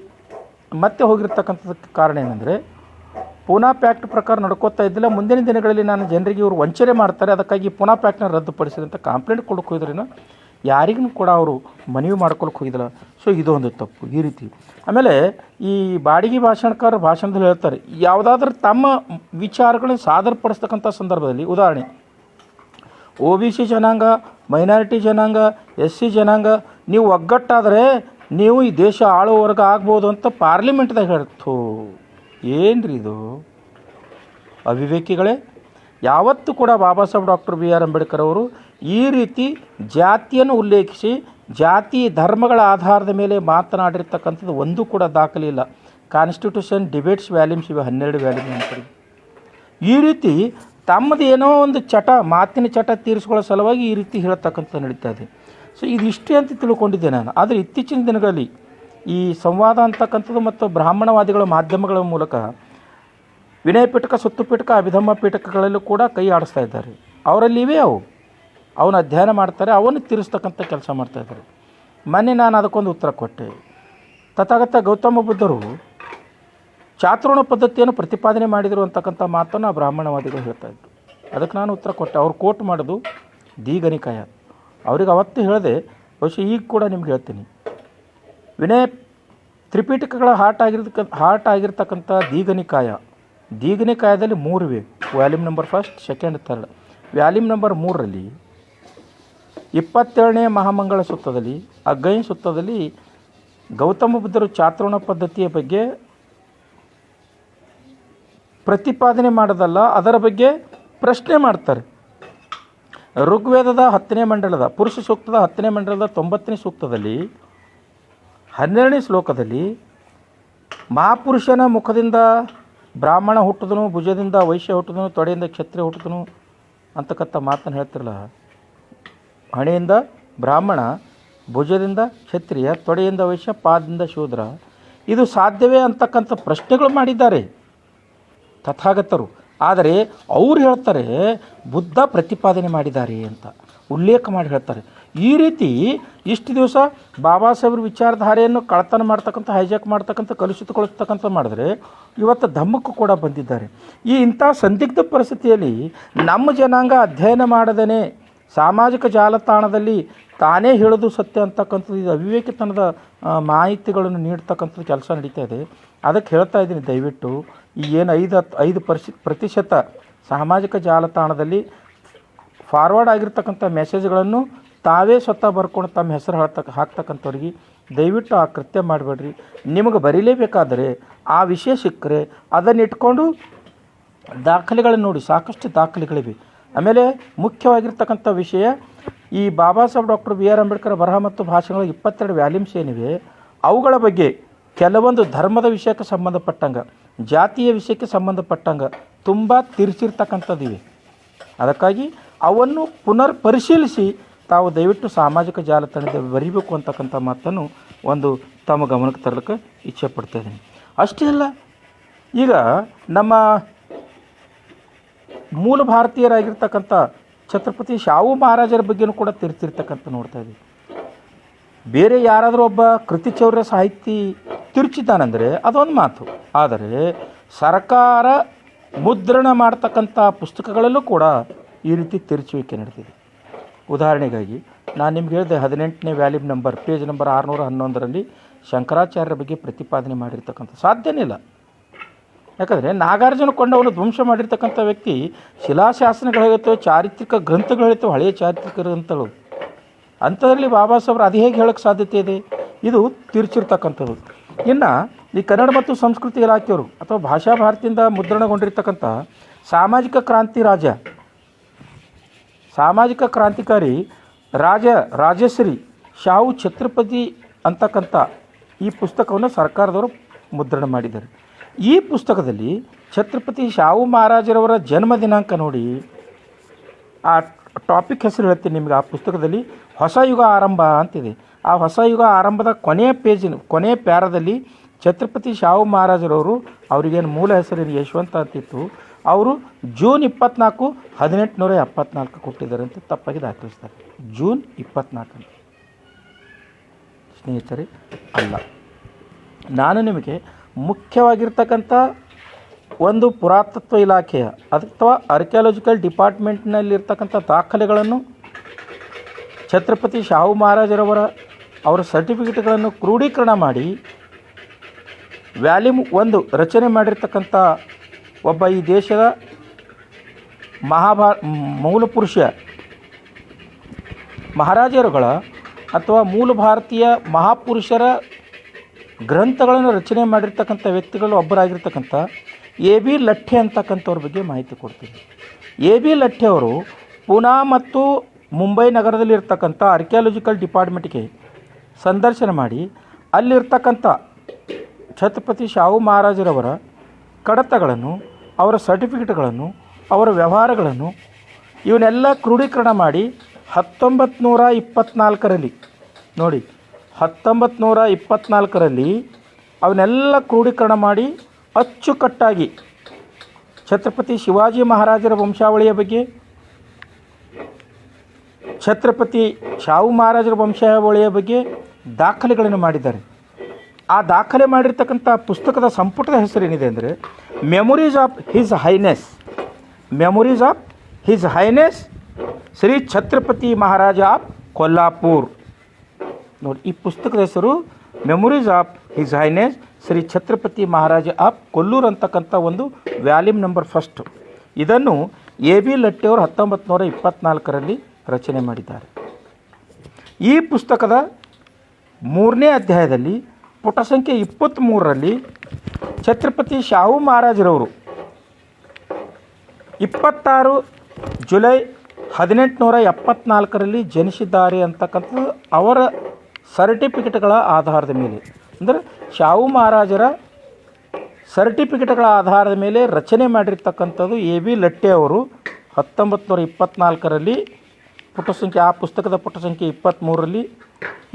ಮತ್ತೆ ಹೋಗಿರ್ತಕ್ಕಂಥದಕ್ಕೆ ಕಾರಣ ಏನಂದರೆ, ಪೂನಾ ಪ್ಯಾಕ್ಟ್ ಪ್ರಕಾರ ನಡ್ಕೋತಾ ಇದ್ದಿಲ್ಲ. ಮುಂದಿನ ದಿನಗಳಲ್ಲಿ ನಾನು ಜನರಿಗೆ ಇವರು ವಂಚನೆ ಮಾಡ್ತಾರೆ, ಅದಕ್ಕಾಗಿ ಪೂನಾ ಪ್ಯಾಕ್ಟ್ನ ರದ್ದುಪಡಿಸಿದೆ ಅಂತ ಕಂಪ್ಲೇಂಟ್ ಕೊಡೋಕ್ಕೆ ಹೋಗಿದ್ರೇನೋ, ಯಾರಿಗೂ ಕೂಡ ಅವರು ಮನವಿ ಮಾಡ್ಕೊಳಕ್ಕೆ ಹೋಗಿದ್ದಿಲ್ಲ. ಸೊ ಇದು ಒಂದು ತಪ್ಪು ಈ ರೀತಿ. ಆಮೇಲೆ ಈ ಬಾಡಿಗೆ ಭಾಷಣಕಾರರು ಭಾಷಣದಲ್ಲಿ ಹೇಳ್ತಾರೆ, ಯಾವುದಾದ್ರೂ ತಮ್ಮ ವಿಚಾರಗಳನ್ನು ಸಾದರಪಡಿಸ್ತಕ್ಕಂಥ ಸಂದರ್ಭದಲ್ಲಿ, ಉದಾಹರಣೆ OBC ಜನಾಂಗ, ಮೈನಾರಿಟಿ ಜನಾಂಗ, SC ಜನಾಂಗ ನೀವು ಒಗ್ಗಟ್ಟಾದರೆ ನೀವು ಈ ದೇಶ ಆಳೋ ವರ್ಗ ಆಗ್ಬೋದು ಅಂತ ಪಾರ್ಲಿಮೆಂಟ್ದಾಗ ಹೇಳ್ತು. ಏನು ರೀ ಇದು ಅವಿವೇಕಿಗಳೇ. ಯಾವತ್ತೂ ಕೂಡ Baba Saheb doctor B R Ambedkar ಅವರು ಈ ರೀತಿ ಜಾತಿಯನ್ನು ಉಲ್ಲೇಖಿಸಿ ಜಾತಿ ಧರ್ಮಗಳ ಆಧಾರದ ಮೇಲೆ ಮಾತನಾಡಿರ್ತಕ್ಕಂಥದ್ದು ಒಂದು ಕೂಡ ದಾಖಲೆ ಇಲ್ಲ. ಕಾನ್ಸ್ಟಿಟ್ಯೂಷನ್ ಡಿಬೇಟ್ಸ್ ವ್ಯಾಲ್ಯೂಮ್ಸ್ ಇವೆ 12 ವ್ಯಾಲ್ಯೂಮ್ ಅಂತಾರೆ. ಈ ರೀತಿ ತಮ್ಮದು ಏನೋ ಒಂದು ಮಾತಿನ ಚಟ ತೀರಿಸ್ಕೊಳ್ಳೋ ಸಲುವಾಗಿ ಈ ರೀತಿ ಹೇಳ್ತಕ್ಕಂಥ ನಡೀತಾ ಇದೆ. ಸೊ ಇದು ಇಷ್ಟೇ ಅಂತ ತಿಳ್ಕೊಂಡಿದ್ದೆ ನಾನು. ಆದರೆ ಇತ್ತೀಚಿನ ದಿನಗಳಲ್ಲಿ ಈ ಸಂವಾದ ಅಂತಕ್ಕಂಥದ್ದು ಮತ್ತು ಬ್ರಾಹ್ಮಣವಾದಿಗಳ ಮಾಧ್ಯಮಗಳ ಮೂಲಕ ವಿನಯ ಪೀಠಕ, ಸುತ್ತು ಪೀಠಕ, ಅಭಿಧಮ್ಮ ಪೀಠಕಗಳಲ್ಲೂ ಕೂಡ ಕೈ ಆಡಿಸ್ತಾ ಇದ್ದಾರೆ. ಅವರಲ್ಲಿ ಇವೆ ಅವನ್ನ ಅಧ್ಯಯನ ಮಾಡ್ತಾರೆ, ಅವನ್ನು ತೀರಿಸ್ತಕ್ಕಂಥ ಕೆಲಸ ಮಾಡ್ತಾಯಿದ್ದಾರೆ. ಮೊನ್ನೆ ನಾನು ಅದಕ್ಕೊಂದು ಉತ್ತರ ಕೊಟ್ಟೆ. ತಥಾಗತ ಗೌತಮ ಬುದ್ಧರು ಚಾತುರ್ಣ ಪದ್ಧತಿಯನ್ನು ಪ್ರತಿಪಾದನೆ ಮಾಡಿದರು ಅಂತಕ್ಕಂಥ ಮಾತನ್ನು ಆ ಬ್ರಾಹ್ಮಣವಾದಿಗಳು ಹೇಳ್ತಾಯಿದ್ರು. ಅದಕ್ಕೆ ನಾನು ಉತ್ತರ ಕೊಟ್ಟೆ. ಅವ್ರು ಕೋಟ್ ಮಾಡೋದು ದೀಘನಿಕಾಯ. ಅವ್ರಿಗೆ ಅವತ್ತು ಹೇಳಿದೆ, ಬಹುಶಃ ಈಗ ಕೂಡ ನಿಮ್ಗೆ ಹೇಳ್ತೀನಿ. ವಿನಯ ತ್ರಿಪೀಠಕಗಳ ಹಾರ್ಟ್ ಆಗಿರ್ತಕ್ಕಂಥ ದೀಘನಿಕಾಯದಲ್ಲಿ 3 ಇವೆ. Volume number 1, 2, 3. ವ್ಯಾಲ್ಯೂಮ್ ನಂಬರ್ 3ರಲ್ಲಿ 27ನೇ ಮಹಾಮಂಗಳ ಸೂತ್ರದಲ್ಲಿ, ಅಗ್ಗೈ ಸೂತ್ರದಲ್ಲಿ ಗೌತಮ ಬುದ್ಧರು ಚಾತುರ್ಣ ಪದ್ಧತಿಯ ಬಗ್ಗೆ ಪ್ರತಿಪಾದನೆ ಮಾಡೋದಲ್ಲ, ಅದರ ಬಗ್ಗೆ ಪ್ರಶ್ನೆ ಮಾಡ್ತಾರೆ. ಋಗ್ವೇದದ 10ನೇ ಮಂಡಲದ ಪುರುಷ ಸೂಕ್ತದ 10ನೇ ಮಂಡಲದ 90ನೇ ಸೂಕ್ತದಲ್ಲಿ 12ನೇ ಶ್ಲೋಕದಲ್ಲಿ ಮಹಾಪುರುಷನ ಮುಖದಿಂದ ಬ್ರಾಹ್ಮಣ ಹುಟ್ಟಿದನು, ಭುಜದಿಂದ ವೈಶ್ಯ ಹುಟ್ಟಿದನು, ತೊಡೆಯಿಂದ ಕ್ಷತ್ರಿಯ ಹುಟ್ಟಿದನು ಅಂತಕ್ಕಂಥ ಮಾತನ್ನು ಹೇಳ್ತಿರಲ್ಲ. ಹಣೆಯಿಂದ ಬ್ರಾಹ್ಮಣ, ಭುಜದಿಂದ ಕ್ಷತ್ರಿಯ, ತೊಡೆಯಿಂದ ವೈಶ್ಯ, ಪಾದದಿಂದ ಶೂದ್ರ. ಇದು ಸಾಧ್ಯವೇ ಅಂತಕ್ಕಂಥ ಪ್ರಶ್ನೆಗಳು ಮಾಡಿದ್ದಾರೆ ತಥಾಗತರು. ಆದರೆ ಅವ್ರು ಹೇಳ್ತಾರೆ ಬುದ್ಧ ಪ್ರತಿಪಾದನೆ ಮಾಡಿದ್ದಾರೆ ಅಂತ ಉಲ್ಲೇಖ ಮಾಡಿ ಹೇಳ್ತಾರೆ. ಈ ರೀತಿ ಇಷ್ಟು ದಿವಸ ಬಾಬಾ ಸಾಹೇಬ್ರ ವಿಚಾರಧಾರೆಯನ್ನು ಕಳತನ ಮಾಡ್ತಕ್ಕಂಥ, ಹೈಜಾಕ್ ಮಾಡ್ತಕ್ಕಂಥ, ಕಲುಷಿತಗೊಳಿಸ್ತಕ್ಕಂಥ ಮಾಡಿದ್ರೆ ಇವತ್ತು ಧಮ್ಮಕ್ಕೂ ಕೂಡ ಬಂದಿದ್ದಾರೆ. ಇಂಥ ಸಂದಿಗ್ಧ ಪರಿಸ್ಥಿತಿಯಲ್ಲಿ ನಮ್ಮ ಜನಾಂಗ ಅಧ್ಯಯನ ಮಾಡದೇ ಸಾಮಾಜಿಕ ಜಾಲತಾಣದಲ್ಲಿ ತಾನೇ ಹೇಳೋದು ಸತ್ಯ ಅಂತಕ್ಕಂಥದ್ದು, ಇದು ಅವಿವೇಕಿತನದ ಮಾಹಿತಿಗಳನ್ನು ನೀಡ್ತಕ್ಕಂಥದ್ದು ಕೆಲಸ ನಡೀತಾ ಇದೆ. ಅದಕ್ಕೆ ಹೇಳ್ತಾ ಇದ್ದೀನಿ, ದಯವಿಟ್ಟು ಈ ಏನು 5% ಸಾಮಾಜಿಕ ಜಾಲತಾಣದಲ್ಲಿ ಫಾರ್ವರ್ಡ್ ಆಗಿರ್ತಕ್ಕಂಥ ಮೆಸೇಜ್ಗಳನ್ನು ತಾವೇ ಸ್ವತಃ ಬರ್ಕೊಂಡು ತಮ್ಮ ಹೆಸರು ಹಾಕ್ತಕ್ಕಂಥವ್ರಿಗೆ ದಯವಿಟ್ಟು ಆ ಕೃತ್ಯ ಮಾಡಬೇಡ್ರಿ. ನಿಮಗೆ ಬರೀಲೇಬೇಕಾದರೆ ಆ ವಿಷಯ ಸಿಕ್ಕರೆ ಅದನ್ನು ಇಟ್ಕೊಂಡು ದಾಖಲೆಗಳನ್ನು ನೋಡಿ, ಸಾಕಷ್ಟು ದಾಖಲೆಗಳಿವೆ. ಆಮೇಲೆ ಮುಖ್ಯವಾಗಿರ್ತಕ್ಕಂಥ ವಿಷಯ, ಈ ಬಾಬಾ ಸಾಹೇಬ್ ಡಾಕ್ಟರ್ BR ಅಂಬೇಡ್ಕರ್ ಬರಹ ಮತ್ತು ಭಾಷಣಗಳ 22 ವ್ಯಾಲ್ಯೂಮ್ಸ್ ಏನಿವೆ, ಅವುಗಳ ಬಗ್ಗೆ ಕೆಲವೊಂದು ಧರ್ಮದ ವಿಷಯಕ್ಕೆ ಸಂಬಂಧಪಟ್ಟಂಗೆ, ಜಾತಿಯ ವಿಷಯಕ್ಕೆ ಸಂಬಂಧಪಟ್ಟಂಗೆ ತುಂಬ ತಿರ್ಚಿರ್ತಕ್ಕಂಥದ್ದಿವೆ. ಅದಕ್ಕಾಗಿ ಅವನ್ನು ಪುನರ್ ಪರಿಶೀಲಿಸಿ ತಾವು ದಯವಿಟ್ಟು ಸಾಮಾಜಿಕ ಜಾಲತಾಣದಲ್ಲಿ ಬರೀಬೇಕು ಅಂತಕ್ಕಂಥ ಮಾತನ್ನು ಒಂದು ತಮ್ಮ ಗಮನಕ್ಕೆ ತರಲಿಕ್ಕೆ ಇಚ್ಛೆ ಪಡ್ತಾಯಿದ್ದೀನಿ. ಅಷ್ಟೇ ಅಲ್ಲ, ಈಗ ನಮ್ಮ ಮೂಲ ಭಾರತೀಯರಾಗಿರ್ತಕ್ಕಂಥ ಛತ್ರಪತಿ ಶಾಹು ಮಹಾರಾಜರ ಬಗ್ಗೆಯೂ ಕೂಡ ತಿರ್ಚಿರ್ತಕ್ಕಂಥ ನೋಡ್ತಾ ಇದ್ದೀವಿ. ಬೇರೆ ಯಾರಾದರೂ ಒಬ್ಬ ಕೃತಿಚೌರ್ಯ ಸಾಹಿತಿ ತಿರುಚಿದ್ದಾನೆಂದರೆ ಅದೊಂದು ಮಾತು. ಆದರೆ ಸರ್ಕಾರ ಮುದ್ರಣ ಮಾಡ್ತಕ್ಕಂಥ ಪುಸ್ತಕಗಳಲ್ಲೂ ಕೂಡ ಈ ರೀತಿ ತಿರುಚುವಿಕೆ ನಡೆದಿದೆ. ಉದಾಹರಣೆಗಾಗಿ ನಾನು ನಿಮ್ಗೆ ಹೇಳಿದೆ, 18ನೇ ವ್ಯಾಲ್ಯೂಮ್ ನಂಬರ್ ಪೇಜ್ ನಂಬರ್ 611ರಲ್ಲಿ ಶಂಕರಾಚಾರ್ಯರ ಬಗ್ಗೆ ಪ್ರತಿಪಾದನೆ ಮಾಡಿರ್ತಕ್ಕಂಥ ಸಾಧ್ಯನೇ ಇಲ್ಲ. ಯಾಕಂದರೆ ನಾಗಾರ್ಜುನ ಕೊಂಡವನ್ನು ಧ್ವಂಸ ಮಾಡಿರ್ತಕ್ಕಂಥ ವ್ಯಕ್ತಿ ಶಿಲಾಶಾಸನಗಳಿರ್ತವೆ, ಚಾರಿತ್ರಿಕ ಗ್ರಂಥಗಳಿರ್ತವೆ, ಹಳೆಯ ಚಾರಿತ್ರಿಕ ಗ್ರಂಥಗಳು. ಅಂಥದ್ರಲ್ಲಿ ಬಾಬಾ ಸಾಹೇಬ್ರು ಅದು ಹೇಗೆ ಹೇಳೋಕ್ಕೆ ಸಾಧ್ಯತೆ ಇದೆ? ಇದು ತಿರುಚಿರ್ತಕ್ಕಂಥದ್ದು. ಇನ್ನು ಈ ಕನ್ನಡ ಮತ್ತು ಸಂಸ್ಕೃತಿ ಇಲಾಖೆಯವರು ಅಥವಾ ಭಾಷಾ ಭಾರತಿಯಿಂದ ಮುದ್ರಣಗೊಂಡಿರ್ತಕ್ಕಂಥ ಸಾಮಾಜಿಕ ಕ್ರಾಂತಿಕಾರಿ ರಾಜಶ್ರೀ ಶಾಹು ಛತ್ರಪತಿ ಅಂತಕ್ಕಂಥ ಈ ಪುಸ್ತಕವನ್ನು ಸರ್ಕಾರದವರು ಮುದ್ರಣ ಮಾಡಿದ್ದಾರೆ. ಈ ಪುಸ್ತಕದಲ್ಲಿ ಛತ್ರಪತಿ ಶಾಹು ಮಹಾರಾಜರವರ ಜನ್ಮ ದಿನಾಂಕ ನೋಡಿ, ಆ ಟಾಪಿಕ್ ಹೆಸರು ಹೇಳ್ತೀನಿ ನಿಮಗೆ. ಆ ಪುಸ್ತಕದಲ್ಲಿ ಹೊಸ ಯುಗ ಆರಂಭ ಅಂತಿದೆ. ಆ ಹೊಸ ಯುಗ ಆರಂಭದ ಕೊನೆಯ ಪ್ಯಾರದಲ್ಲಿ ಛತ್ರಪತಿ ಶಾಹು ಮಹಾರಾಜರವರು, ಅವರಿಗೇನು ಮೂಲ ಹೆಸರಿನ ಯಶವಂತ ಅಂತಿತ್ತು, ಅವರು ಜೂನ್ 24, 1874 ಕೊಟ್ಟಿದ್ದಾರೆ ಅಂತ ತಪ್ಪಾಗಿ ದಾಖಲಿಸ್ತಾರೆ. ಜೂನ್ 24 ಸ್ನೇಹಿತರೆ ಅಲ್ಲ. ನಾನು ನಿಮಗೆ ಮುಖ್ಯವಾಗಿರ್ತಕ್ಕಂಥ ಒಂದು ಪುರಾತತ್ವ ಇಲಾಖೆಯ ಅಥವಾ ಆರ್ಕಿಯಾಲಜಿಕಲ್ ಡಿಪಾರ್ಟ್ಮೆಂಟ್ನಲ್ಲಿರ್ತಕ್ಕಂಥ ದಾಖಲೆಗಳನ್ನು, ಛತ್ರಪತಿ ಶಾಹು ಮಹಾರಾಜರವರ ಅವರ ಸರ್ಟಿಫಿಕೇಟ್ಗಳನ್ನು ಕ್ರೋಢೀಕರಣ ಮಾಡಿ ವ್ಯಾಲ್ಯೂಮ್ 1 ರಚನೆ ಮಾಡಿರ್ತಕ್ಕಂಥ ಒಬ್ಬ ಈ ದೇಶದ ಮೂಲ ಪುರುಷ ಮಹಾರಾಜರುಗಳ ಅಥವಾ ಮೂಲ ಭಾರತೀಯ ಮಹಾಪುರುಷರ ಗ್ರಂಥಗಳನ್ನು ರಚನೆ ಮಾಡಿರ್ತಕ್ಕಂಥ ವ್ಯಕ್ತಿಗಳು ಒಬ್ಬರಾಗಿರ್ತಕ್ಕಂಥ AB ಲಠ್ಠೆ ಅಂತಕ್ಕಂಥವ್ರ ಬಗ್ಗೆ ಮಾಹಿತಿ ಕೊಡ್ತೀನಿ. AB ಲಠ್ಠೆ ಅವರು ಪೂನಾ ಮತ್ತು ಮುಂಬೈ ನಗರದಲ್ಲಿರ್ತಕ್ಕಂಥ ಆರ್ಕಿಯಾಲಜಿಕಲ್ ಡಿಪಾರ್ಟ್ಮೆಂಟ್ಗೆ ಸಂದರ್ಶನ ಮಾಡಿ ಅಲ್ಲಿರ್ತಕ್ಕಂಥ ಛತ್ರಪತಿ ಶಾಹು ಮಹಾರಾಜರವರ ಕಡತಗಳನ್ನು, ಅವರ ಸರ್ಟಿಫಿಕೇಟ್ಗಳನ್ನು, ಅವರ ವ್ಯವಹಾರಗಳನ್ನು ಇವನ್ನೆಲ್ಲ ಕ್ರೋಢೀಕರಣ ಮಾಡಿ 1924ರಲ್ಲಿ ನೋಡಿ 1924ರಲ್ಲಿ ಅವನ್ನೆಲ್ಲ ಕ್ರೋಢೀಕರಣ ಮಾಡಿ ಅಚ್ಚುಕಟ್ಟಾಗಿ ಛತ್ರಪತಿ ಶಿವಾಜಿ ಮಹಾರಾಜರ ವಂಶಾವಳಿಯ ಬಗ್ಗೆ, ಛತ್ರಪತಿ ಶಾಹು ಮಹಾರಾಜರ ವಂಶಾವಳಿಯ ಬಗ್ಗೆ ದಾಖಲೆಗಳನ್ನು ಮಾಡಿದ್ದಾರೆ. ಆ ದಾಖಲೆ ಮಾಡಿರ್ತಕ್ಕಂಥ ಪುಸ್ತಕದ ಸಂಪುಟದ ಹೆಸರೇನಿದೆ ಅಂದರೆ memories of his highness Shri Chhatrapati Maharaja of Kolhapur. ನೋಡಿ, ಈ ಪುಸ್ತಕದ ಹೆಸರು memories of his highness Shri Chhatrapati Maharaja of Kollur ಅಂತಕ್ಕಂಥ ಒಂದು ವ್ಯಾಲ್ಯೂಮ್ ನಂಬರ್ 1. ಇದನ್ನು ಎ ಬಿ ಲಟ್ಟೆಯವರು 1924ರಲ್ಲಿ ರಚನೆ ಮಾಡಿದ್ದಾರೆ. ಈ ಪುಸ್ತಕದ 3ನೇ ಅಧ್ಯಾಯದಲ್ಲಿ ಪುಟ ಸಂಖ್ಯೆ 23ರಲ್ಲಿ ಛತ್ರಪತಿ ಶಾಹು ಮಹಾರಾಜರವರು 26 ಜುಲೈ 1874ರಲ್ಲಿ ಜನಿಸಿದ್ದಾರೆ ಅಂತಕ್ಕಂಥದ್ದು ಅವರ ಸರ್ಟಿಫಿಕೇಟ್ಗಳ ಆಧಾರದ ಮೇಲೆ, ಅಂದರೆ ಶಾಹು ಮಹಾರಾಜರ ಸರ್ಟಿಫಿಕೇಟ್ಗಳ ಆಧಾರದ ಮೇಲೆ ರಚನೆ ಮಾಡಿರ್ತಕ್ಕಂಥದ್ದು ಎ ಬಿ ಲಟ್ಟೆ ಅವರು 1924ರಲ್ಲಿ ಆ ಪುಸ್ತಕದ ಪುಟ ಸಂಖ್ಯೆ 23ರಲ್ಲಿ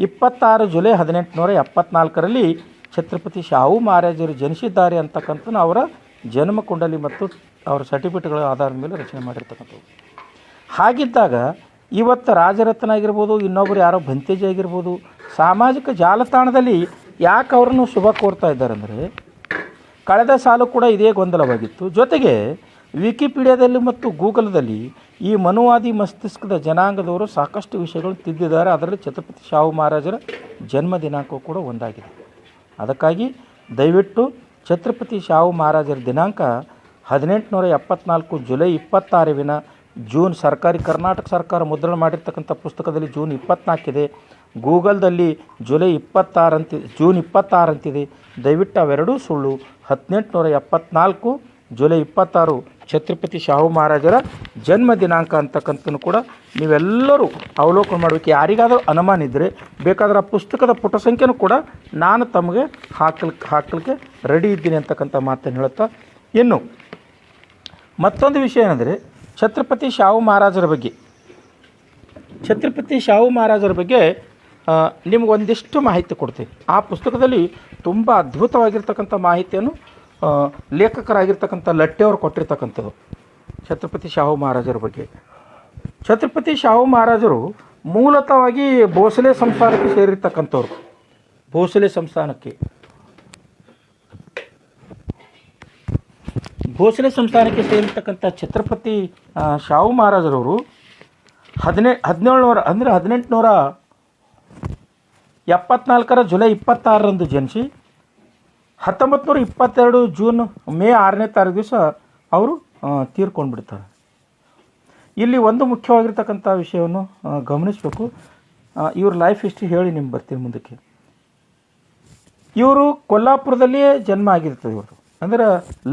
26 ಜುಲೈ 1874ರಲ್ಲಿ ಛತ್ರಪತಿ ಶಾಹು ಮಹಾರಾಜರು ಜನಿಸಿದ್ದಾರೆ ಅಂತಕ್ಕಂಥ ಅವರ ಜನ್ಮ ಕುಂಡಲಿ ಮತ್ತು ಅವರ ಸರ್ಟಿಫಿಕೇಟ್ಗಳ ಆಧಾರದ ಮೇಲೆ ರಚನೆ ಮಾಡಿರ್ತಕ್ಕಂಥದ್ದು. ಹಾಗಿದ್ದಾಗ ಇವತ್ತು ರಾಜರತ್ನ ಆಗಿರ್ಬೋದು, ಇನ್ನೊಬ್ಬರು ಯಾರೋ ಭಂತೇಜಿ ಆಗಿರ್ಬೋದು, ಸಾಮಾಜಿಕ ಜಾಲತಾಣದಲ್ಲಿ ಯಾಕೆ ಅವರನ್ನು ಶುಭ ಕೋರ್ತಾ ಇದ್ದಾರೆ ಅಂದರೆ, ಕಳೆದ ಸಾಲು ಕೂಡ ಇದೇ ಗೊಂದಲವಾಗಿತ್ತು. ಜೊತೆಗೆ ವಿಕಿಪೀಡಿಯಾದಲ್ಲಿ ಮತ್ತು ಗೂಗಲ್ದಲ್ಲಿ ಈ ಮನುವಾದಿ ಮಸ್ತಿಷ್ಕದ ಜನಾಂಗದವರು ಸಾಕಷ್ಟು ವಿಷಯಗಳನ್ನು ತಿದ್ದಿದ್ದಾರೆ. ಅದರಲ್ಲಿ ಛತ್ರಪತಿ ಶಾಹು ಮಹಾರಾಜರ ಜನ್ಮ ದಿನಾಂಕವು ಕೂಡ ಒಂದಾಗಿದೆ. ಅದಕ್ಕಾಗಿ ದಯವಿಟ್ಟು ಛತ್ರಪತಿ ಶಾಹು ಮಹಾರಾಜರ ದಿನಾಂಕ 1874 ಜುಲೈ 26 ಜೂನ್ ಕರ್ನಾಟಕ ಸರ್ಕಾರ ಮುದ್ರಣ ಮಾಡಿರ್ತಕ್ಕಂಥ ಪುಸ್ತಕದಲ್ಲಿ ಜೂನ್ 24 ಇದೆ. ಗೂಗಲ್ದಲ್ಲಿ ಜೂನ್ 26 ಅಂತಿದೆ. ದಯವಿಟ್ಟು ಅವೆರಡೂ ಸುಳ್ಳು. 1874 ಜುಲೈ 26 ಛತ್ರಪತಿ ಶಾಹು ಮಹಾರಾಜರ ಜನ್ಮ ದಿನಾಂಕ ಅಂತಕ್ಕಂಥದ್ದು ಕೂಡ ನೀವೆಲ್ಲರೂ ಅವಲೋಕನ ಮಾಡಬೇಕು. ಯಾರಿಗಾದರೂ ಅನುಮಾನ ಇದ್ದರೆ ಬೇಕಾದ್ರೆ ಆ ಪುಸ್ತಕದ ಪುಟ ಸಂಖ್ಯೆನೂ ಕೂಡ ನಾನು ತಮಗೆ ಹಾಕಲಿಕ್ಕೆ ರೆಡಿ ಇದ್ದೀನಿ ಅಂತಕ್ಕಂಥ ಮಾತನ್ನು ಹೇಳುತ್ತಾ, ಇನ್ನು ಮತ್ತೊಂದು ವಿಷಯ ಏನಂದರೆ ಛತ್ರಪತಿ ಶಾಹು ಮಹಾರಾಜರ ಬಗ್ಗೆ ನಿಮಗೊಂದಿಷ್ಟು ಮಾಹಿತಿ ಕೊಡ್ತೀನಿ. ಆ ಪುಸ್ತಕದಲ್ಲಿ ತುಂಬ ಅದ್ಭುತವಾಗಿರ್ತಕ್ಕಂಥ ಮಾಹಿತಿಯನ್ನು ಲೇಖಕರಾಗಿರ್ತಕ್ಕಂಥ ಲಟ್ಟೆಯವರು ಕೊಟ್ಟಿರ್ತಕ್ಕಂಥದ್ದು ಛತ್ರಪತಿ ಶಾಹು ಮಹಾರಾಜರ ಬಗ್ಗೆ. ಛತ್ರಪತಿ ಶಾಹು ಮಹಾರಾಜರು ಮೂಲತಃವಾಗಿ ಭೋಸಲೆ ಸಂಸ್ಥಾನಕ್ಕೆ ಸೇರಿರ್ತಕ್ಕಂಥವ್ರು. ಭೋಸಲೆ ಸಂಸ್ಥಾನಕ್ಕೆ ಸೇರಿರ್ತಕ್ಕಂಥ ಛತ್ರಪತಿ ಶಾಹು ಮಹಾರಾಜರವರು 1874 ಜುಲೈ 26 ಜನಿಸಿ 1922 ಜೂನ್ ಮೇ 6ನೇ ತಾರೀಕು ದಿವಸ ಅವರು ತೀರ್ಕೊಂಡು ಬಿಡ್ತಾರೆ. ಇಲ್ಲಿ ಒಂದು ಮುಖ್ಯವಾಗಿರ್ತಕ್ಕಂಥ ವಿಷಯವನ್ನು ಗಮನಿಸಬೇಕು. ಇವ್ರ ಲೈಫ್ ಹಿಸ್ಟ್ರಿ ಹೇಳಿ ನಿಮ್ಗೆ ಬರ್ತೀನಿ ಮುಂದಕ್ಕೆ. ಇವರು ಕೊಲ್ಲಾಪುರದಲ್ಲಿಯೇ ಜನ್ಮ ಆಗಿರ್ತದೆ. ಇವರು ಅಂದರೆ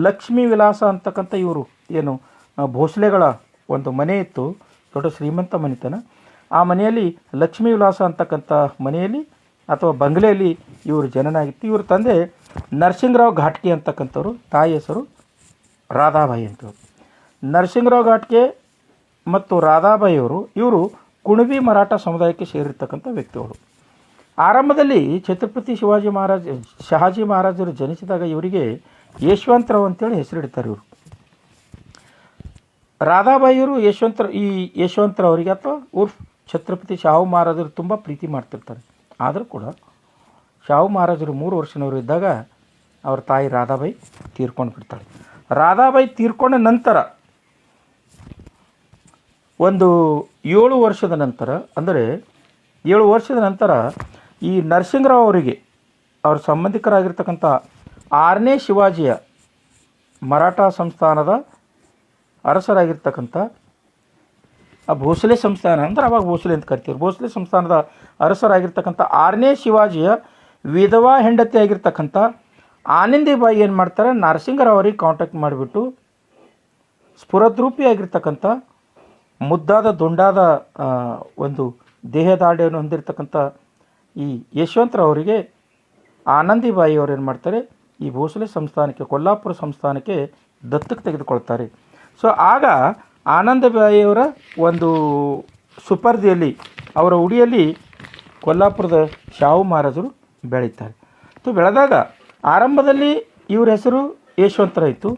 ಲಕ್ಷ್ಮೀ ವಿಲಾಸ ಅಂತಕ್ಕಂಥ ಇವರು ಏನು ಭೋಸಲೆಗಳ ಒಂದು ಮನೆ ಇತ್ತು, ದೊಡ್ಡ ಶ್ರೀಮಂತ ಮನೆತನ. ಆ ಮನೆಯಲ್ಲಿ ಲಕ್ಷ್ಮೀ ವಿಲಾಸ ಅಂತಕ್ಕಂಥ ಮನೆಯಲ್ಲಿ ಅಥವಾ ಬಂಗಲೆಯಲ್ಲಿ ಇವರು ಜನನಾಗಿತ್ತು. ಇವ್ರ ತಂದೆ ನರಸಿಂಗರಾವ್ ಘಾಟ್ಗೆ ಅಂತಕ್ಕಂಥವ್ರು, ತಾಯಿ ಹೆಸರು ರಾಧಾಬಾಯಿ ಅಂತವ್ರು. ನರಸಿಂಗರಾವ್ ಘಾಟ್ಗೆ ಮತ್ತು ರಾಧಾಬಾಯಿಯವರು ಇವರು ಕುಣಬಿ ಮರಾಠ ಸಮುದಾಯಕ್ಕೆ ಸೇರಿರ್ತಕ್ಕಂಥ ವ್ಯಕ್ತಿಗಳು. ಆರಂಭದಲ್ಲಿ ಛತ್ರಪತಿ ಶಹಾಜಿ ಮಹಾರಾಜರು ಜನಿಸಿದಾಗ ಇವರಿಗೆ ಯಶವಂತರಾವ್ ಅಂತೇಳಿ ಹೆಸರಿಡ್ತಾರೆ. ಇವರು ರಾಧಾಬಾಯಿಯವರು ಯಶವಂತರಾವರಿಗೆ ಅಥವಾ ಉರ್ಫ್ ಛತ್ರಪತಿ ಶಾಹು ಮಹಾರಾಜರು ತುಂಬ ಪ್ರೀತಿ ಮಾಡ್ತಿರ್ತಾರೆ. ಆದರೂ ಕೂಡ ಶಾಹು ಮಹಾರಾಜರು 3 ವರ್ಷನವರು ಇದ್ದಾಗ ಅವ್ರ ತಾಯಿ ರಾಧಾಬಾಯಿ ತೀರ್ಕೊಂಡು ಬಿಡ್ತಾಳೆ. ರಾಧಾಬಾಯಿ ತೀರ್ಕೊಂಡ ನಂತರ ಒಂದು 7 ವರ್ಷದ ನಂತರ ಈ ನರಸಿಂಗರಾವ್ ಅವರಿಗೆ ಅವ್ರ ಸಂಬಂಧಿಕರಾಗಿರ್ತಕ್ಕಂಥ 6ನೇ ಶಿವಾಜಿಯ ಮರಾಠ ಸಂಸ್ಥಾನದ ಅರಸರಾಗಿರ್ತಕ್ಕಂಥ ಆ ಭೋಸಲೆ ಸಂಸ್ಥಾನ ಅಂದರೆ ಅವಾಗ ಭೋಸಲೆ ಅಂತ ಕರಿತೀವಿ. ಭೋಸಲೆ ಸಂಸ್ಥಾನದ ಅರಸರಾಗಿರ್ತಕ್ಕಂಥ 6ನೇ ಶಿವಾಜಿಯ ವಿಧವಾ ಹೆಂಡತಿ ಆಗಿರ್ತಕ್ಕಂಥ ಆನಂದಿಬಾಯಿ ಏನು ಮಾಡ್ತಾರೆ, ನರಸಿಂಗರಾವ್ ಅವರಿಗೆ ಕಾಂಟ್ಯಾಕ್ಟ್ ಮಾಡಿಬಿಟ್ಟು ಸ್ಫುರದ್ರೂಪಿ ಆಗಿರ್ತಕ್ಕಂಥ ಮುದ್ದಾದ ದುಂಡಾದ ಒಂದು ದೇಹದಾಢ್ಯವನ್ನು ಹೊಂದಿರತಕ್ಕಂಥ ಈ ಯಶವಂತರಾವರಿಗೆ ಆನಂದಿಬಾಯಿ ಅವರು ಏನು ಮಾಡ್ತಾರೆ, ಈ ಭೋಸಲೆ ಸಂಸ್ಥಾನಕ್ಕೆ, ಕೊಲ್ಲಾಪುರ ಸಂಸ್ಥಾನಕ್ಕೆ ದತ್ತಕ್ಕೆ ತೆಗೆದುಕೊಳ್ತಾರೆ. ಸೊ ಆಗ ಆನಂದಬಾಯಿಯವರ ಒಂದು ಸುಪರ್ದಿಯಲ್ಲಿ, ಅವರ ಉಡಿಯಲ್ಲಿ ಕೊಲ್ಲಾಪುರದ ಶಾಹು ಮಹಾರಾಜರು ಬೆಳೀತಾರೆ. ಬೆಳೆದಾಗ ಆರಂಭದಲ್ಲಿ ಇವ್ರ ಹೆಸರು ಯಶವಂತರಾಯಿತು.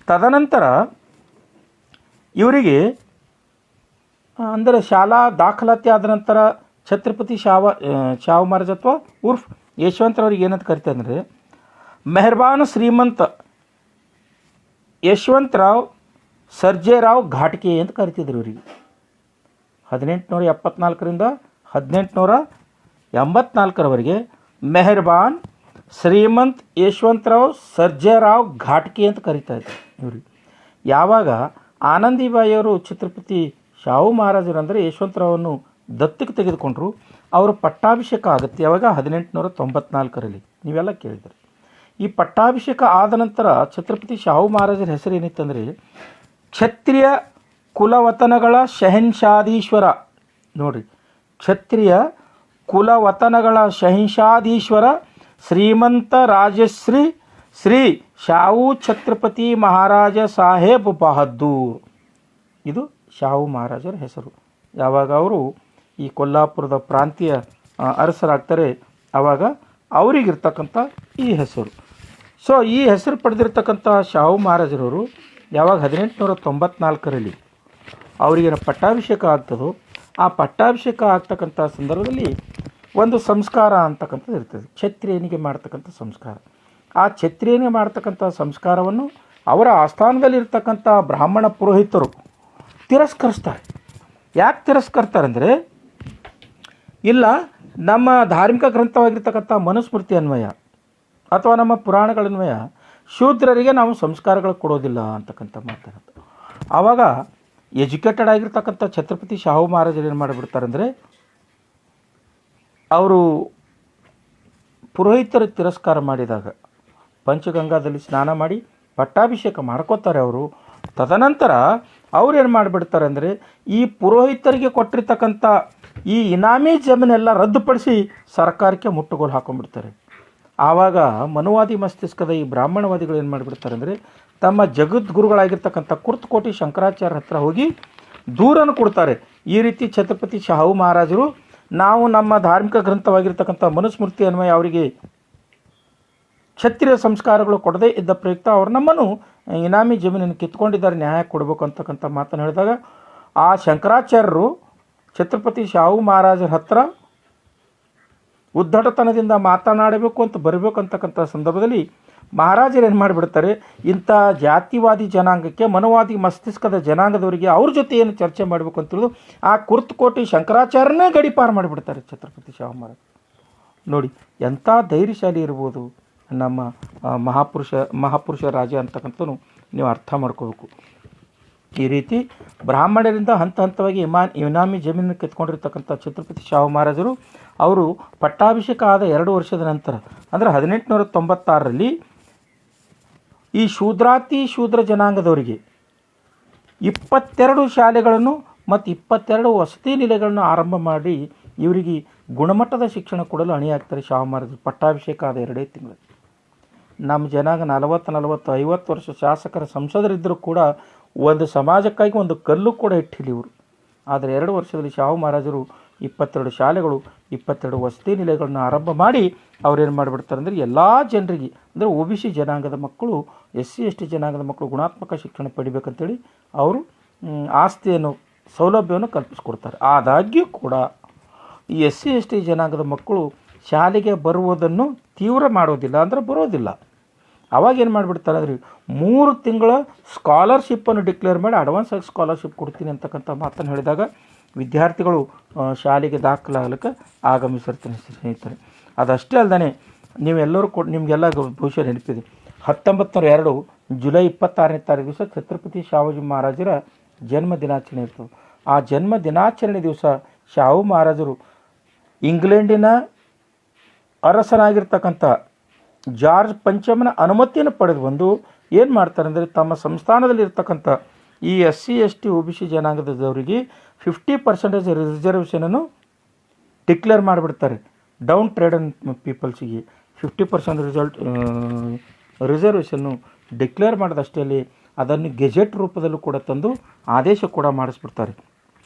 ತದನಂತರ ಇವರಿಗೆ ಅಂದರೆ ಶಾಲಾ ದಾಖಲಾತಿ ಆದ ನಂತರ ಛತ್ರಪತಿ ಶಾಹು ಮಹಾರಾಜ್ ಅಥವಾ ಉರ್ಫ್ ಯಶವಂತರವ್ರಿಗೆ ಏನಂತ ಕರಿತಾರೆ ಅಂದರೆ ಮೆಹರ್ಬಾನ್ ಶ್ರೀಮಂತ ಯಶವಂತರಾವ್ ಸರ್ಜೇರಾವ್ ಘಾಟ್ಗೆ ಅಂತ ಕರಿತಿದ್ರು ಇವರಿಗೆ. 1874ರಿಂದ 1884ರವರೆಗೆ ಮೆಹರ್ಬಾನ್ ಶ್ರೀಮಂತ್ ಯಶವಂತರಾವ್ ಸರ್ಜೇರಾವ್ ಘಾಟ್ಗೆ ಅಂತ ಕರಿತಾ ಇದ್ರು ಇವ್ರಿಗೆ. ಯಾವಾಗ ಆನಂದಿಬಾಯಿಯವರು ಛತ್ರಪತಿ ಶಾಹು ಮಹಾರಾಜರು ಅಂದರೆ ಯಶವಂತರಾವನ್ನು ದತ್ತಕ್ಕೆ ತೆಗೆದುಕೊಂಡ್ರು, ಅವರು ಪಟ್ಟಾಭಿಷೇಕ ಆಗುತ್ತೆ. ಯಾವಾಗ 1894ರಲ್ಲಿ, ನೀವೆಲ್ಲ ಕೇಳಿದ್ರಿ. ಈ ಪಟ್ಟಾಭಿಷೇಕ ಆದ ನಂತರ ಛತ್ರಪತಿ ಶಾಹು ಮಹಾರಾಜರ ಹೆಸರು ಏನಿತ್ತಂದರೆ ಕ್ಷತ್ರಿಯ ಕುಲವತನಗಳ ಶಹನ್ಶಾದೀಶ್ವರ. ನೋಡಿರಿ, ಕ್ಷತ್ರಿಯ ಕುಲವತನಗಳ ಶಹನ್ಶಾದೀಶ್ವರ ಶ್ರೀಮಂತ ರಾಜಶ್ರೀ ಶ್ರೀ ಶಾಹು ಛತ್ರಪತಿ ಮಹಾರಾಜ ಸಾಹೇಬ್ ಬಹದ್ದೂರ್. ಇದು ಶಾಹು ಮಹಾರಾಜರ ಹೆಸರು. ಯಾವಾಗ ಅವರು ಈ ಕೊಲ್ಲಾಪುರದ ಪ್ರಾಂತೀಯ ಅರಸರಾಗ್ತಾರೆ, ಆವಾಗ ಅವರಿಗಿರ್ತಕ್ಕಂಥ ಈ ಹೆಸರು. ಸೊ ಈ ಹೆಸರು ಪಡೆದಿರ್ತಕ್ಕಂಥ ಶಾಹು ಮಹಾರಾಜರವರು ಯಾವಾಗ 1894ರಲ್ಲಿ ಅವರಿಗೇನು ಪಟ್ಟಾಭಿಷೇಕ ಆಗ್ತದೋ, ಆ ಪಟ್ಟಾಭಿಷೇಕ ಆಗ್ತಕ್ಕಂಥ ಸಂದರ್ಭದಲ್ಲಿ ಒಂದು ಸಂಸ್ಕಾರ ಅಂತಕ್ಕಂಥದ್ದು ಇರ್ತದೆ, ಕ್ಷತ್ರಿಯನಿಗೆ ಮಾಡ್ತಕ್ಕಂಥ ಸಂಸ್ಕಾರ. ಆ ಕ್ಷತ್ರಿಯನಿಗೆ ಮಾಡ್ತಕ್ಕಂಥ ಸಂಸ್ಕಾರವನ್ನು ಅವರ ಆಸ್ಥಾನದಲ್ಲಿರ್ತಕ್ಕಂಥ ಬ್ರಾಹ್ಮಣ ಪುರೋಹಿತರು ತಿರಸ್ಕರಿಸ್ತಾರೆ. ಯಾಕೆ ತಿರಸ್ಕರ್ತಾರೆ ಅಂದರೆ, ಇಲ್ಲ ನಮ್ಮ ಧಾರ್ಮಿಕ ಗ್ರಂಥವಾಗಿರ್ತಕ್ಕಂಥ ಮನುಸ್ಮೃತಿ ಅನ್ವಯ ಅಥವಾ ನಮ್ಮ ಪುರಾಣಗಳನ್ವಯ ಶೂದ್ರರಿಗೆ ನಾವು ಸಂಸ್ಕಾರಗಳು ಕೊಡೋದಿಲ್ಲ ಅಂತಕ್ಕಂಥ ಮಾತನಾಡ್ತಾರೆ. ಆವಾಗ ಎಜುಕೇಟೆಡ್ ಆಗಿರ್ತಕ್ಕಂಥ ಛತ್ರಪತಿ ಶಾಹು ಮಹಾರಾಜರು ಏನು ಮಾಡಿಬಿಡ್ತಾರೆ ಅಂದರೆ, ಅವರು ಪುರೋಹಿತರು ತಿರಸ್ಕಾರ ಮಾಡಿದಾಗ ಪಂಚಗಂಗಾದಲ್ಲಿ ಸ್ನಾನ ಮಾಡಿ ಪಟ್ಟಾಭಿಷೇಕ ಮಾಡ್ಕೋತಾರೆ ಅವರು. ತದನಂತರ ಅವ್ರು ಏನು ಮಾಡಿಬಿಡ್ತಾರೆ ಅಂದರೆ, ಈ ಪುರೋಹಿತರಿಗೆ ಕೊಟ್ಟಿರ್ತಕ್ಕಂಥ ಈ ಇನಾಮಿ ಜಮೀನೆಲ್ಲ ರದ್ದುಪಡಿಸಿ ಸರ್ಕಾರಕ್ಕೆ ಮುಟ್ಟುಗೋಲು ಹಾಕೊಂಡ್ಬಿಡ್ತಾರೆ. ಆವಾಗ ಮನುವಾದಿ ಮಸ್ತಿಷ್ಕದ ಈ ಬ್ರಾಹ್ಮಣವಾದಿಗಳು ಏನು ಮಾಡಿಬಿಡ್ತಾರೆ ಅಂದರೆ, ತಮ್ಮ ಜಗದ್ಗುರುಗಳಾಗಿರ್ತಕ್ಕಂಥ ಕುರ್ತಕೋಟಿ ಶಂಕರಾಚಾರ್ಯ ಹತ್ರ ಹೋಗಿ ದೂರನ್ನು ಕೊಡ್ತಾರೆ. ಈ ರೀತಿ ಛತ್ರಪತಿ ಶಾಹು ಮಹಾರಾಜರು ನಾವು ನಮ್ಮ ಧಾರ್ಮಿಕ ಗ್ರಂಥವಾಗಿರ್ತಕ್ಕಂಥ ಮನುಸ್ಮೃತಿ ಅನ್ವಯ ಅವರಿಗೆ ಕ್ಷತ್ರಿಯ ಸಂಸ್ಕಾರಗಳು ಕೊಡದೇ ಇದ್ದ ಪ್ರಯುಕ್ತ ಅವರು ನಮ್ಮನ್ನು ಇನಾಮಿ ಜಮೀನನ್ನು ಕಿತ್ಕೊಂಡಿದ್ದಾರೆ, ನ್ಯಾಯ ಕೊಡಬೇಕು ಅಂತಕ್ಕಂಥ ಮಾತನ್ನು ಹೇಳಿದಾಗ ಆ ಶಂಕರಾಚಾರ್ಯರು ಛತ್ರಪತಿ ಶಾಹು ಮಹಾರಾಜರ ಹತ್ರ ಉದ್ದಟತನದಿಂದ ಮಾತನಾಡಬೇಕು ಅಂತ ಬರಬೇಕು ಅಂತಕ್ಕಂಥ ಸಂದರ್ಭದಲ್ಲಿ ಮಹಾರಾಜರು ಏನು ಮಾಡಿಬಿಡ್ತಾರೆ, ಇಂಥ ಜಾತಿವಾದಿ ಜನಾಂಗಕ್ಕೆ, ಮನುವಾದಿ ಮಸ್ತಿಷ್ಕದ ಜನಾಂಗದವರಿಗೆ ಅವ್ರ ಜೊತೆ ಏನು ಚರ್ಚೆ ಮಾಡಬೇಕು ಅಂತ ತಿಳಿದು ಆ ಕುರ್ತಕೋಟಿ ಶಂಕರಾಚಾರ್ಯನೇ ಗಡಿಪಾರು ಮಾಡಿಬಿಡ್ತಾರೆ ಛತ್ರಪತಿ ಶಾಹು ಮಹಾರಾಜ್. ನೋಡಿ ಎಂಥ ಧೈರ್ಯಶಾಲಿ ಇರ್ಬೋದು ನಮ್ಮ ಮಹಾಪುರುಷ ರಾಜ ಅಂತಕ್ಕಂಥದ್ದು ನೀವು ಅರ್ಥ ಮಾಡ್ಕೋಬೇಕು. ಈ ರೀತಿ ಬ್ರಾಹ್ಮಣರಿಂದ ಹಂತ ಹಂತವಾಗಿ ಇನಾಮಿ ಜಮೀನು ಕಿತ್ಕೊಂಡಿರ್ತಕ್ಕಂಥ ಛತ್ರಪತಿ ಶಾಹು ಮಹಾರಾಜರು ಅವರು ಪಟ್ಟಾಭಿಷೇಕ ಆದ 2 ವರ್ಷದ ನಂತರ ಅಂದರೆ 1896ರಲ್ಲಿ ಈ ಶೂದ್ರ ಜನಾಂಗದವರಿಗೆ 22 ಶಾಲೆಗಳನ್ನು ಮತ್ತು 22 ವಸತಿ ನಿಲಯಗಳನ್ನು ಆರಂಭ ಮಾಡಿ ಇವರಿಗೆ ಗುಣಮಟ್ಟದ ಶಿಕ್ಷಣ ಕೊಡಲು ಅಣಿಯಾಗ್ತಾರೆ ಶಾಹು ಮಹಾರಾಜರು. ಪಟ್ಟಾಭಿಷೇಕ ಆದ 2 ತಿಂಗಳು. ನಮ್ಮ ಜನಾಂಗ 40-50 ವರ್ಷ ಶಾಸಕರ ಸಂಸದರಿದ್ದರೂ ಕೂಡ ಒಂದು ಸಮಾಜಕ್ಕಾಗಿ ಒಂದು ಕಲ್ಲು ಕೂಡ ಇಟ್ಟಿಲ್ಲ ಇವರು. ಆದರೆ 2 ವರ್ಷದಲ್ಲಿ ಶಾಹು ಮಹಾರಾಜರು 22 ಶಾಲೆಗಳು, 22 ವಸತಿ ನಿಲಯಗಳನ್ನು ಆರಂಭ ಮಾಡಿ ಅವ್ರೇನು ಮಾಡಿಬಿಡ್ತಾರೆ ಅಂದರೆ, ಎಲ್ಲ ಜನರಿಗೆ ಅಂದರೆ OBC ಜನಾಂಗದ ಮಕ್ಕಳು, SC ST ಜನಾಂಗದ ಮಕ್ಕಳು ಗುಣಾತ್ಮಕ ಶಿಕ್ಷಣ ಪಡಿಬೇಕಂತೇಳಿ ಅವರು ಆಸ್ತಿಯನ್ನು ಸೌಲಭ್ಯವನ್ನು ಕಲ್ಪಿಸ್ಕೊಡ್ತಾರೆ. ಆದಾಗ್ಯೂ ಕೂಡ ಈ SC ST ಜನಾಂಗದ ಮಕ್ಕಳು ಶಾಲೆಗೆ ಬರುವುದನ್ನು ತೀವ್ರ ಮಾಡೋದಿಲ್ಲ, ಅಂದರೆ ಬರೋದಿಲ್ಲ. ಅವಾಗ ಏನು ಮಾಡಿಬಿಡ್ತಾರೆ ಅಂದರೆ 3 ತಿಂಗಳ ಸ್ಕಾಲರ್ಶಿಪ್ಪನ್ನು ಡಿಕ್ಲೇರ್ ಮಾಡಿ ಅಡ್ವಾನ್ಸ್ ಆಗಿ ಸ್ಕಾಲರ್ಶಿಪ್ ಕೊಡ್ತೀನಿ ಅಂತಕ್ಕಂಥ ಮಾತನ್ನು ಹೇಳಿದಾಗ ವಿದ್ಯಾರ್ಥಿಗಳು ಶಾಲೆಗೆ ದಾಖಲಾಗಲಿಕ್ಕೆ ಆಗಮಿಸಿರ್ತಾರೆ ಸ್ನೇಹಿತರೆ. ಅದಷ್ಟೇ ಅಲ್ಲದೆ ನೀವೆಲ್ಲರೂ ನಿಮಗೆಲ್ಲ ಬಹುಶಃ ನೆನಪಿದೆ, 1902 ಜುಲೈ 26ನೇ ತಾರೀಕು ದಿವಸ ಛತ್ರಪತಿ ಶಾಹುಜಿ ಮಹಾರಾಜರ ಜನ್ಮ ದಿನಾಚರಣೆ ಇರ್ತದೆ. ಆ ಜನ್ಮ ದಿನಾಚರಣೆ ದಿವಸ ಶಾಹು ಮಹಾರಾಜರು ಇಂಗ್ಲೆಂಡಿನ ಅರಸನಾಗಿರ್ತಕ್ಕಂಥ ಜಾರ್ಜ್ ಪಂಚಮನ ಅನುಮತಿಯನ್ನು ಪಡೆದು ಬಂದು ಏನು ಮಾಡ್ತಾರೆ ಅಂದರೆ, ತಮ್ಮ ಸಂಸ್ಥಾನದಲ್ಲಿರ್ತಕ್ಕಂಥ ಈ SC ST OBC ಜನಾಂಗದವರಿಗೆ 50% ರಿಸರ್ವೇಷನನ್ನು ಡಿಕ್ಲೇರ್ ಮಾಡಿಬಿಡ್ತಾರೆ. ಡೌನ್ ಟ್ರೇಡನ್ ಪೀಪಲ್ಸಿಗೆ 50% ರಿಸರ್ವೇಷನ್ನು ಡಿಕ್ಲೇರ್ ಮಾಡಿದಷ್ಟೇ ಅಲ್ಲಿ ಅದನ್ನು ಗೆಜೆಟ್ ರೂಪದಲ್ಲೂ ಕೂಡ ತಂದು ಆದೇಶ ಕೂಡ ಮಾಡಿಸ್ಬಿಡ್ತಾರೆ.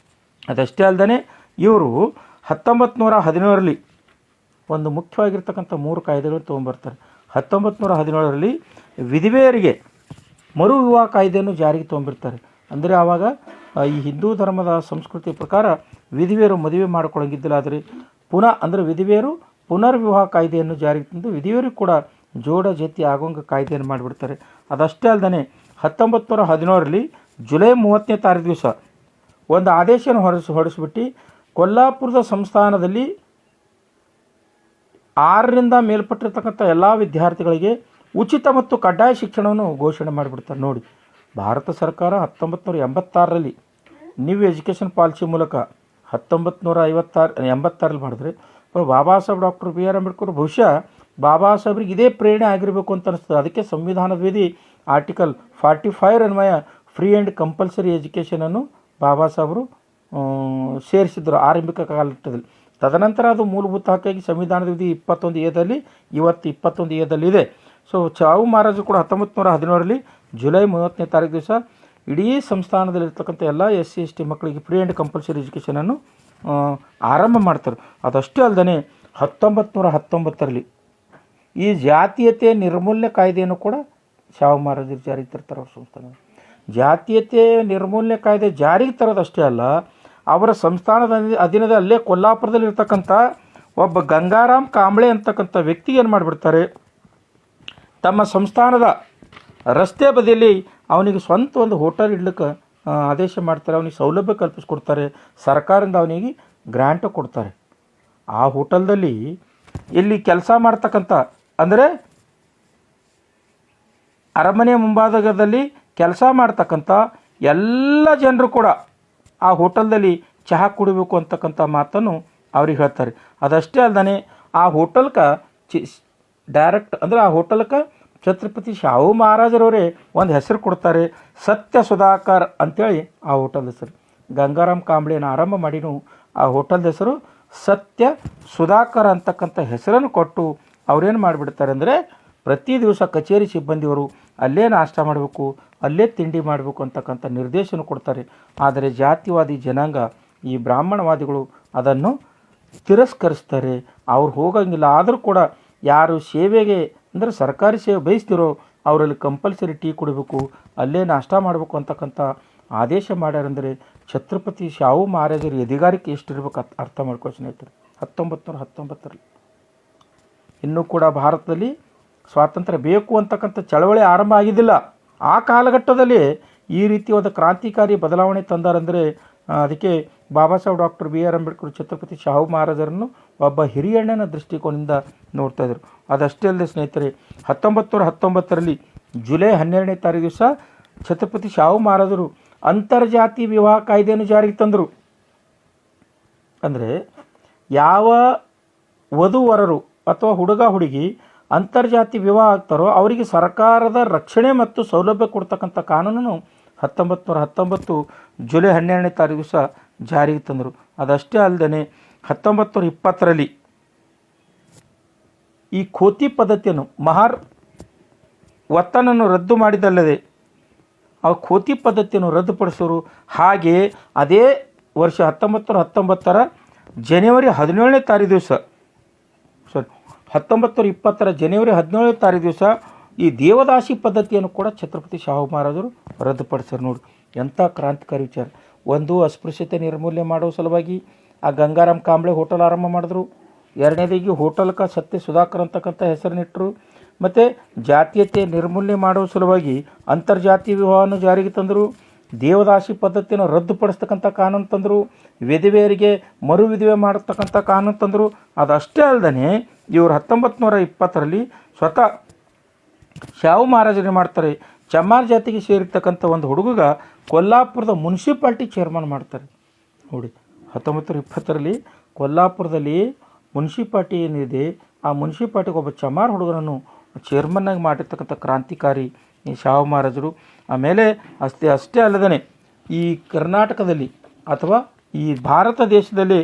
ಅದಷ್ಟೇ ಅಲ್ಲದೆ ಇವರು 1917ರಲ್ಲಿ ಒಂದು ಮುಖ್ಯವಾಗಿರ್ತಕ್ಕಂಥ 3 ಕಾಯ್ದೆಗಳು ತೊಗೊಂಬರ್ತಾರೆ. 1917ರಲ್ಲಿ ವಿಧವೆಯರಿಗೆ ಮರು ವಿವಾಹ ಕಾಯ್ದೆಯನ್ನು ಜಾರಿಗೆ ತೊಗೊಂಬಿರ್ತಾರೆ. ಅಂದರೆ ಆವಾಗ ಈ ಹಿಂದೂ ಧರ್ಮದ ಸಂಸ್ಕೃತಿ ಪ್ರಕಾರ ವಿಧವೆಯರು ಮದುವೆ ಮಾಡ್ಕೊಳ್ಳೋಂಗಿದ್ದಿಲ್ಲ. ಆದರೆ ಅಂದರೆ ವಿಧವೆಯರು ಪುನರ್ವಿವಾಹ ಕಾಯ್ದೆಯನ್ನು ಜಾರಿಗೆ ತಂದು ವಿಧವೆಯರಿಗೆ ಕೂಡ ಜೋಡ ಜೊತೆ ಆಗೋಂಗ ಕಾಯ್ದೆಯನ್ನು ಮಾಡಿಬಿಡ್ತಾರೆ. ಅದಷ್ಟೇ ಅಲ್ಲದೆ 1917ರಲ್ಲಿ ಜುಲೈ 30ನೇ ತಾರೀಕು ದಿವಸ ಒಂದು ಆದೇಶವನ್ನು ಹೊರಡಿಸ್ಬಿಟ್ಟು ಕೊಲ್ಲಾಪುರದ ಸಂಸ್ಥಾನದಲ್ಲಿ 6ರಿಂದ ಮೇಲ್ಪಟ್ಟಿರ್ತಕ್ಕಂಥ ಎಲ್ಲ ವಿದ್ಯಾರ್ಥಿಗಳಿಗೆ ಉಚಿತ ಮತ್ತು ಕಡ್ಡಾಯ ಶಿಕ್ಷಣವನ್ನು ಘೋಷಣೆ ಮಾಡಿಬಿಡ್ತಾರೆ. ನೋಡಿ, ಭಾರತ ಸರ್ಕಾರ 1986ರಲ್ಲಿ ನ್ಯೂ ಎಜುಕೇಷನ್ ಪಾಲಿಸಿ ಮೂಲಕ 1986 ಮಾಡಿದ್ರೆ ಬಾಬಾ ಸಾಹೇಬ್ ಡಾಕ್ಟರ್ BR ಅಂಬೇಡ್ಕರ್ ಬಹುಶಃ ಬಾಬಾ ಸಾಹೇಬ್ರಿಗೆ ಇದೇ ಪ್ರೇರಣೆ ಆಗಿರಬೇಕು ಅಂತ ಅನಿಸ್ತದೆ. ಅದಕ್ಕೆ ಸಂವಿಧಾನದ ವಿಧಿ ಆರ್ಟಿಕಲ್ 45 ಅನ್ವಯ ಫ್ರೀ ಆ್ಯಂಡ್ ಕಂಪಲ್ಸರಿ ಎಜುಕೇಷನನ್ನು ಬಾಬಾ ಸಾಹೇಬರು ಸೇರಿಸಿದ್ರು ಆರಂಭಿಕ ಕಾಲಘಟ್ಟದಲ್ಲಿ. ತದನಂತರ ಅದು ಮೂಲಭೂತ ಹಕ್ಕಾಗಿ ಸಂವಿಧಾನದ ವಿಧಿ 21A ಇವತ್ತು 21A ಸೊ ಚಾವು ಮಹಾರಾಜರು ಕೂಡ 1917ರಲ್ಲಿ ಜುಲೈ 30ನೇ ತಾರೀಕು ದಿವಸ ಇಡೀ ಸಂಸ್ಥಾನದಲ್ಲಿರ್ತಕ್ಕಂಥ ಎಲ್ಲ SC ST ಮಕ್ಕಳಿಗೆ ಫ್ರೀ ಆ್ಯಂಡ್ ಕಂಪಲ್ಸರಿ ಎಜುಕೇಷನನ್ನು ಆರಂಭ ಮಾಡ್ತಾರೆ. ಅದಷ್ಟೇ ಅಲ್ಲದೆ 1919ರಲ್ಲಿ ಈ ಜಾತೀಯತೆ ನಿರ್ಮೂಲನೆ ಕಾಯ್ದೆಯನ್ನು ಕೂಡ ಚಾವು ಮಹಾರಾಜರು ಜಾರಿಗೆ ತರ್ತಾರೆ. ಅವ್ರ ಸಂಸ್ಥಾನ ಜಾತೀಯತೆ ನಿರ್ಮೂಲನೆ ಕಾಯ್ದೆ ಜಾರಿಗೆ ತರೋದಷ್ಟೇ ಅಲ್ಲ, ಅವರ ಸಂಸ್ಥಾನದ ಅಧೀನದ ಅಲ್ಲೇ ಕೊಲ್ಲಾಪುರದಲ್ಲಿರ್ತಕ್ಕಂಥ ಒಬ್ಬ ಗಂಗಾರಾಮ್ ಕಾಂಬ್ಳೆ ಅಂತಕ್ಕಂಥ ವ್ಯಕ್ತಿಗೆ ಏನು ಮಾಡಿಬಿಡ್ತಾರೆ, ತಮ್ಮ ಸಂಸ್ಥಾನದ ರಸ್ತೆ ಬದಿಯಲ್ಲಿ ಅವನಿಗೆ ಸ್ವಂತ ಒಂದು ಹೋಟೆಲ್ ಇಡ್ಲಿಕ್ಕೆ ಆದೇಶ ಮಾಡ್ತಾರೆ. ಅವನಿಗೆ ಸೌಲಭ್ಯ ಕಲ್ಪಿಸ್ಕೊಡ್ತಾರೆ. ಸರ್ಕಾರದಿಂದ ಅವನಿಗೆ ಗ್ರ್ಯಾಂಟು ಕೊಡ್ತಾರೆ. ಆ ಹೋಟೆಲ್ದಲ್ಲಿ ಇಲ್ಲಿ ಕೆಲಸ ಮಾಡ್ತಕ್ಕಂಥ ಅಂದರೆ ಅರಮನೆ ಮುಂಭಾಗದಲ್ಲಿ ಕೆಲಸ ಮಾಡ್ತಕ್ಕಂಥ ಎಲ್ಲ ಜನರು ಕೂಡ ಆ ಹೋಟೆಲ್ದಲ್ಲಿ ಚಹಾ ಕುಡಿಬೇಕು ಅಂತಕ್ಕಂಥ ಮಾತನ್ನು ಅವ್ರಿಗೆ ಹೇಳ್ತಾರೆ. ಅದಷ್ಟೇ ಅಲ್ಲದೆ ಆ ಹೋಟೆಲ್ಗೆ ಡೈರೆಕ್ಟ್ ಅಂದರೆ ಆ ಹೋಟೆಲ್ಗೆ ಛತ್ರಪತಿ ಶಾಹು ಮಹಾರಾಜರವರೇ ಒಂದು ಹೆಸರು ಕೊಡ್ತಾರೆ, ಸತ್ಯ ಸುಧಾಕರ್ ಅಂಥೇಳಿ ಆ ಹೋಟೆಲ್ ಹೆಸರು. ಗಂಗಾರಾಮ್ ಕಾಂಬ್ಳೆಯನ್ನು ಆರಂಭ ಮಾಡಿನೂ ಆ ಹೋಟೆಲ್ದ ಹೆಸರು ಸತ್ಯ ಸುಧಾಕರ್ ಅಂತಕ್ಕಂಥ ಹೆಸರನ್ನು ಕೊಟ್ಟು ಅವ್ರೇನು ಮಾಡಿಬಿಡ್ತಾರೆ ಅಂದರೆ ಪ್ರತಿ ದಿವಸ ಕಚೇರಿ ಸಿಬ್ಬಂದಿಯವರು ಅಲ್ಲೇ ನಾಷ್ಟ ಮಾಡಬೇಕು, ಅಲ್ಲೇ ತಿಂಡಿ ಮಾಡಬೇಕು ಅಂತಕ್ಕಂಥ ನಿರ್ದೇಶನ ಕೊಡ್ತಾರೆ. ಆದರೆ ಜಾತಿವಾದಿ ಜನಾಂಗ ಈ ಬ್ರಾಹ್ಮಣವಾದಿಗಳು ಅದನ್ನು ತಿರಸ್ಕರಿಸ್ತಾರೆ. ಅವ್ರು ಹೋಗಂಗಿಲ್ಲ. ಆದರೂ ಕೂಡ ಯಾರು ಸೇವೆಗೆ ಅಂದರೆ ಸರ್ಕಾರಿ ಸೇವೆ ಬಯಸ್ತಿರೋ ಅವರಲ್ಲಿ ಕಂಪಲ್ಸರಿ ಟೀ ಕುಡಿಬೇಕು, ಅಲ್ಲೇ ನಾಷ್ಟ ಮಾಡಬೇಕು ಅಂತಕ್ಕಂಥ ಆದೇಶ ಮಾಡ್ಯಾರಂದರೆ ಛತ್ರಪತಿ ಶಾಹು ಮಹಾರಾಜರ ಎದೆಗಾರಿಕೆ ಎಷ್ಟಿರ್ಬೇಕು ಅರ್ಥ ಮಾಡ್ಕೋ ಸ್ನೇಹಿತರೆ. 1919ರಲ್ಲಿ ಇನ್ನೂ ಕೂಡ ಭಾರತದಲ್ಲಿ ಸ್ವಾತಂತ್ರ್ಯ ಬೇಕು ಅಂತಕ್ಕಂಥ ಚಳವಳಿ ಆರಂಭ ಆಗಿದ್ದಿಲ್ಲ. ಆ ಕಾಲಘಟ್ಟದಲ್ಲಿ ಈ ರೀತಿಯಾದ ಕ್ರಾಂತಿಕಾರಿ ಬದಲಾವಣೆ ತಂದಾರಂದರೆ ಅದಕ್ಕೆ ಬಾಬಾ ಸಾಹೇಬ್ ಡಾಕ್ಟರ್ BR ಅಂಬೇಡ್ಕರ್ ಛತ್ರಪತಿ ಶಾಹು ಮಹಾರಾಜರನ್ನು ಒಬ್ಬ ಹಿರಿಯಣ್ಣನ ದೃಷ್ಟಿಕೋನದಿಂದ ನೋಡ್ತಾಯಿದ್ರು. ಅದಷ್ಟೇ ಅಲ್ಲದೆ ಸ್ನೇಹಿತರೆ 1919ರಲ್ಲಿ ಜುಲೈ 12ನೇ ತಾರೀಕು ದಿವಸ ಛತ್ರಪತಿ ಶಾಹು ಮಹಾರಾಜರು ಅಂತರ್ಜಾತಿ ವಿವಾಹ ಕಾಯ್ದೆಯನ್ನು ಜಾರಿಗೆ ತಂದರು. ಅಂದರೆ ಯಾವ ವಧುವರರು ಅಥವಾ ಹುಡುಗ ಹುಡುಗಿ ಅಂತರ್ಜಾತಿ ವಿವಾಹ ಆಗ್ತಾರೋ ಅವರಿಗೆ ಸರ್ಕಾರದ ರಕ್ಷಣೆ ಮತ್ತು ಸೌಲಭ್ಯ ಕೊಡ್ತಕ್ಕಂಥ ಕಾನೂನನ್ನು 1919 ಜುಲೈ 12ನೇ ತಾರೀಕು ದಿವಸ ಜಾರಿಗೆ ತಂದರು. ಅದಷ್ಟೇ ಅಲ್ಲದೆ 1920ರಲ್ಲಿ ಈ ಖೋತಿ ಪದ್ಧತಿಯನ್ನು ಮಹಾರ್ ವತನನ್ನು ರದ್ದು ಮಾಡಿದಲ್ಲದೆ ಆ ಖೋತಿ ಪದ್ಧತಿಯನ್ನು ರದ್ದುಪಡಿಸೋರು. ಹಾಗೆ ಅದೇ ವರ್ಷ 1919 ಜನವರಿ 17ನೇ ತಾರೀಕು ದಿವಸ 1920 ಜನವರಿ 17ನೇ ತಾರೀಕು ದಿವಸ ಈ ದೇವದಾಸಿ ಪದ್ಧತಿಯನ್ನು ಕೂಡ ಛತ್ರಪತಿ ಶಾಹು ಮಹಾರಾಜರು ರದ್ದುಪಡಿಸ್ಯಾರ. ನೋಡಿ ಎಂಥ ಕ್ರಾಂತಿಕಾರಿ ವಿಚಾರ. ಒಂದು ಅಸ್ಪೃಶ್ಯತೆ ನಿರ್ಮೂಲನೆ ಮಾಡೋ ಸಲುವಾಗಿ ಆ ಗಂಗಾರಾಮ್ ಕಾಂಬ್ಳೆ ಹೋಟೆಲ್ ಆರಂಭ ಮಾಡಿದ್ರು. ಎರಡನೇದಾಗಿ ಹೋಟೆಲ್ಗೆ ಸತ್ಯ ಸುಧಾಕರ್ ಅಂತಕ್ಕಂಥ ಹೆಸರನ್ನಿಟ್ಟರು. ಮತ್ತು ಜಾತೀಯತೆ ನಿರ್ಮೂಲನೆ ಮಾಡೋ ಸಲುವಾಗಿ ಅಂತರ್ಜಾತಿ ವಿವಾಹವನ್ನು ಜಾರಿಗೆ ತಂದರು. ದೇವದಾಸಿ ಪದ್ಧತಿಯನ್ನು ರದ್ದುಪಡಿಸ್ತಕ್ಕಂಥ ಕಾನೂನು ತಂದರು. ವಿಧವೆಯರಿಗೆ ಮರು ವಿಧವೆ ಮಾಡತಕ್ಕಂಥ ಕಾನೂನು ತಂದರು. ಅದಷ್ಟೇ ಅಲ್ಲದೆ ಇವರು 1920ರಲ್ಲಿ ಸ್ವತಃ ಶಾಹು ಮಹಾರಾಜರೇ ಮಾಡ್ತಾರೆ. ಚಮ್ಮಾರ್ ಜಾತಿಗೆ ಸೇರಿರ್ತಕ್ಕಂಥ ಒಂದು ಹುಡುಗ ಕೊಲ್ಲಾಪುರದ ಮುನ್ಸಿಪಾಲ್ಟಿ ಚೇರ್ಮನ್ ಮಾಡ್ತಾರೆ. ನೋಡಿ 1920ರಲ್ಲಿ ಕೊಲ್ಲಾಪುರದಲ್ಲಿ ಮುನ್ಸಿಪಾಲ್ಟಿ ಏನಿದೆ ಆ ಮುನ್ಸಿಪಾಲ್ಟಿಗೆ ಒಬ್ಬ ಚಮ್ಮಾರ್ ಹುಡುಗನನ್ನು ಚೇರ್ಮನ್ನಾಗಿ ಮಾಡಿರ್ತಕ್ಕಂಥ ಕ್ರಾಂತಿಕಾರಿ ಶಾಹು ಮಹಾರಾಜರು. ಆಮೇಲೆ ಅಷ್ಟೇ ಅಲ್ಲದೇ ಈ ಕರ್ನಾಟಕದಲ್ಲಿ ಅಥವಾ ಈ ಭಾರತ ದೇಶದಲ್ಲಿ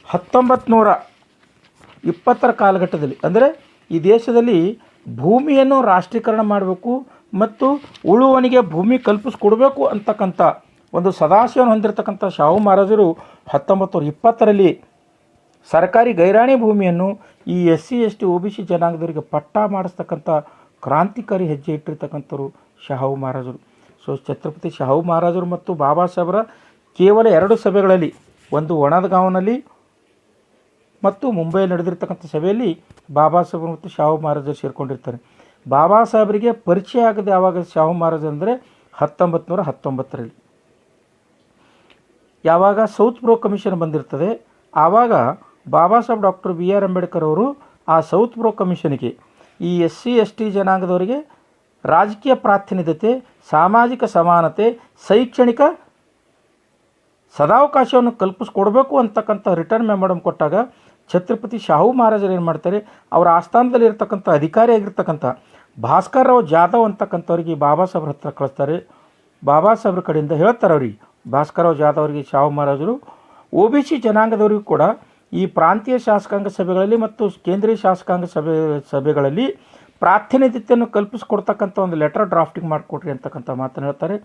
1920ರ ಕಾಲಘಟ್ಟದಲ್ಲಿ, ಅಂದರೆ ಈ ದೇಶದಲ್ಲಿ ಭೂಮಿಯನ್ನು ರಾಷ್ಟ್ರೀಕರಣ ಮಾಡಬೇಕು ಮತ್ತು ಉಳುವವನಿಗೆ ಭೂಮಿ ಕಲ್ಪಿಸ್ಕೊಡ್ಬೇಕು ಅಂತಕ್ಕಂಥ ಒಂದು ಸದಾಶಯವನ್ನು ಹೊಂದಿರತಕ್ಕಂಥ ಶಾಹು ಮಹಾರಾಜರು 1920ರಲ್ಲಿ ಸರ್ಕಾರಿ ಗೈರಾಣಿ ಭೂಮಿಯನ್ನು ಈ SC ST OBC ಜನಾಂಗದವರಿಗೆ ಪಟ್ಟ ಮಾಡಿಸ್ತಕ್ಕಂಥ ಕ್ರಾಂತಿಕಾರಿ ಹೆಜ್ಜೆ ಇಟ್ಟಿರ್ತಕ್ಕಂಥವ್ರು ಶಾಹು ಮಹಾರಾಜರು. ಸೊ ಛತ್ರಪತಿ ಶಾಹು ಮಹಾರಾಜರು ಮತ್ತು ಬಾಬಾ ಸಾಹೇಬರ ಕೇವಲ 2 ಸಭೆಗಳಲ್ಲಿ, ಒಂದು ಒಣದಗಾಂವ್ನಲ್ಲಿ ಮತ್ತು ಮುಂಬೈಯಲ್ಲಿ ನಡೆದಿರ್ತಕ್ಕಂಥ ಸಭೆಯಲ್ಲಿ ಬಾಬಾ ಸಾಹೇಬರು ಮತ್ತು ಶಾಹು ಮಹಾರಾಜರು ಸೇರಿಕೊಂಡಿರ್ತಾರೆ. ಬಾಬಾ ಸಾಹೇಬರಿಗೆ ಪರಿಚಯ ಆಗದೆ ಯಾವಾಗ ಶಾಹು ಮಹಾರಾಜ ಅಂದರೆ 1919ರಲ್ಲಿ ಯಾವಾಗ ಸೌತ್ ಬ್ರೋ ಕಮಿಷನ್ ಬಂದಿರ್ತದೆ, ಆವಾಗ ಬಾಬಾ ಸಾಹೇಬ್ ಡಾಕ್ಟರ್ BR ಅಂಬೇಡ್ಕರ್ ಅವರು ಆ ಸೌತ್ ಬ್ರೋ ಕಮಿಷನ್ಗೆ ಈ SC ST ಜನಾಂಗದವರಿಗೆ ರಾಜಕೀಯ ಪ್ರಾತಿನಿಧ್ಯತೆ, ಸಾಮಾಜಿಕ ಸಮಾನತೆ, ಶೈಕ್ಷಣಿಕ ಸದಾವಕಾಶವನ್ನು ಕಲ್ಪಿಸ್ಕೊಡ್ಬೇಕು ಅಂತಕ್ಕಂಥ ರಿಟರ್ನ್ ಮೆಮೊರಂ ಕೊಟ್ಟಾಗ ಛತ್ರಪತಿ ಶಾಹು ಮಹಾರಾಜರು ಏನು ಮಾಡ್ತಾರೆ, ಅವರ ಆಸ್ಥಾನದಲ್ಲಿ ಇರ್ತಕ್ಕಂಥ ಅಧಿಕಾರಿಯಾಗಿರ್ತಕ್ಕಂಥ ಭಾಸ್ಕರ್ ರಾವ್ ಜಾಧವ್ ಅಂತಕ್ಕಂಥವ್ರಿಗೆ ಬಾಬಾ ಸಾಹೇಬ್ರ ಹತ್ರ ಕಳಿಸ್ತಾರೆ. ಬಾಬಾ ಸಾಹೇಬ್ರ ಕಡೆಯಿಂದ ಹೇಳ್ತಾರೆ ಅವ್ರಿಗೆ, ಭಾಸ್ಕರ್ ರಾವ್ ಜಾಧವ್ ಅವರಿಗೆ ಶಾಹು ಮಹಾರಾಜರು OBC ಜನಾಂಗದವರಿಗೂ ಕೂಡ ಈ ಪ್ರಾಂತೀಯ ಶಾಸಕಾಂಗ ಸಭೆಗಳಲ್ಲಿ ಮತ್ತು ಕೇಂದ್ರೀಯ ಶಾಸಕಾಂಗ ಸಭೆಗಳಲ್ಲಿ ಪ್ರಾತಿನಿಧ್ಯತೆಯನ್ನು ಕಲ್ಪಿಸ್ಕೊಡ್ತಕ್ಕಂಥ ಒಂದು ಲೆಟರ್ ಡ್ರಾಫ್ಟಿಂಗ್ ಮಾಡಿಕೊಡ್ರಿ ಅಂತಕ್ಕಂಥ ಮಾತನ್ನು ಹೇಳ್ತಾರೆ.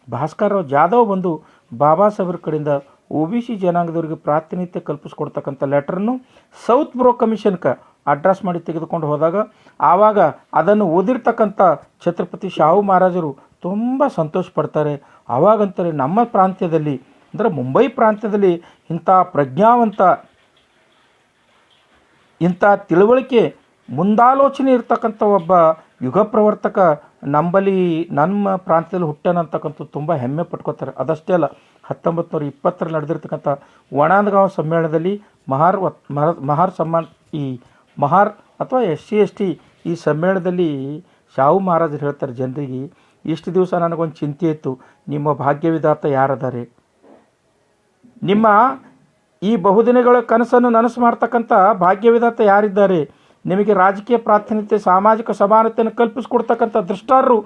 ಭಾಸ್ಕರ್ ರಾವ್ ಜಾಧವ್ ಬಂದು ಬಾಬಾ ಸಾಹೇಬ್ರ ಕಡೆಯಿಂದ OBC ಜನಾಂಗದವರಿಗೆ ಪ್ರಾತಿನಿಧ್ಯ ಕಲ್ಪಿಸ್ಕೊಡ್ತಕ್ಕಂಥ ಲೆಟರನ್ನು ಸೌತ್ ಬ್ರೋ ಕಮಿಷನ್ಗೆ ಅಡ್ರೆಸ್ ಮಾಡಿ ತೆಗೆದುಕೊಂಡು ಹೋದಾಗ ಆವಾಗ ಅದನ್ನು ಓದಿರ್ತಕ್ಕಂಥ ಛತ್ರಪತಿ ಶಾಹು ಮಹಾರಾಜರು ತುಂಬ ಸಂತೋಷ ಪಡ್ತಾರೆ. ಆವಾಗಂತಾರೆ ನಮ್ಮ ಪ್ರಾಂತ್ಯದಲ್ಲಿ, ಅಂದರೆ ಮುಂಬೈ ಪ್ರಾಂತ್ಯದಲ್ಲಿ ಇಂಥ ಪ್ರಜ್ಞಾವಂತ, ಇಂಥ ತಿಳುವಳಿಕೆ, ಮುಂದಾಲೋಚನೆ ಇರ್ತಕ್ಕಂಥ ಒಬ್ಬ ಯುಗ ಪ್ರವರ್ತಕ ನಮ್ಮ ಪ್ರಾಂತ್ಯದಲ್ಲಿ ಹುಟ್ಟಾನಂತಕ್ಕಂಥ ತುಂಬ ಹೆಮ್ಮೆ ಪಟ್ಕೋತಾರೆ. ಅದಷ್ಟೇ ಅಲ್ಲ, 1920ರಲ್ಲಿ ನಡೆದಿರ್ತಕ್ಕಂಥ ಒಣದಗಾಂವ್ ಸಮ್ಮೇಳನದಲ್ಲಿ ಮಹಾರ್ ಅಥವಾ SC ST ಈ ಸಮ್ಮೇಳನದಲ್ಲಿ ಶಾಹು ಮಹಾರಾಜರು ಹೇಳ್ತಾರೆ ಜನರಿಗೆ, ಇಷ್ಟು ದಿವಸ ನನಗೊಂದು ಚಿಂತೆ ಇತ್ತು, ನಿಮ್ಮ ಭಾಗ್ಯವಿಧಾತ ಯಾರದಾರೆ, ನಿಮ್ಮ ಈ ಬಹುದಿನಗಳ ಕನಸನ್ನು ನನಸು ಮಾಡ್ತಕ್ಕಂಥ ಭಾಗ್ಯವಿಧಾತ ಯಾರಿದ್ದಾರೆ, ನಿಮಗೆ ರಾಜಕೀಯ ಪ್ರಾತಿನಿಧ್ಯ, ಸಾಮಾಜಿಕ ಸಮಾನತೆಯನ್ನು ಕಲ್ಪಿಸ್ಕೊಡ್ತಕ್ಕಂಥ ದೃಷ್ಟಾರರು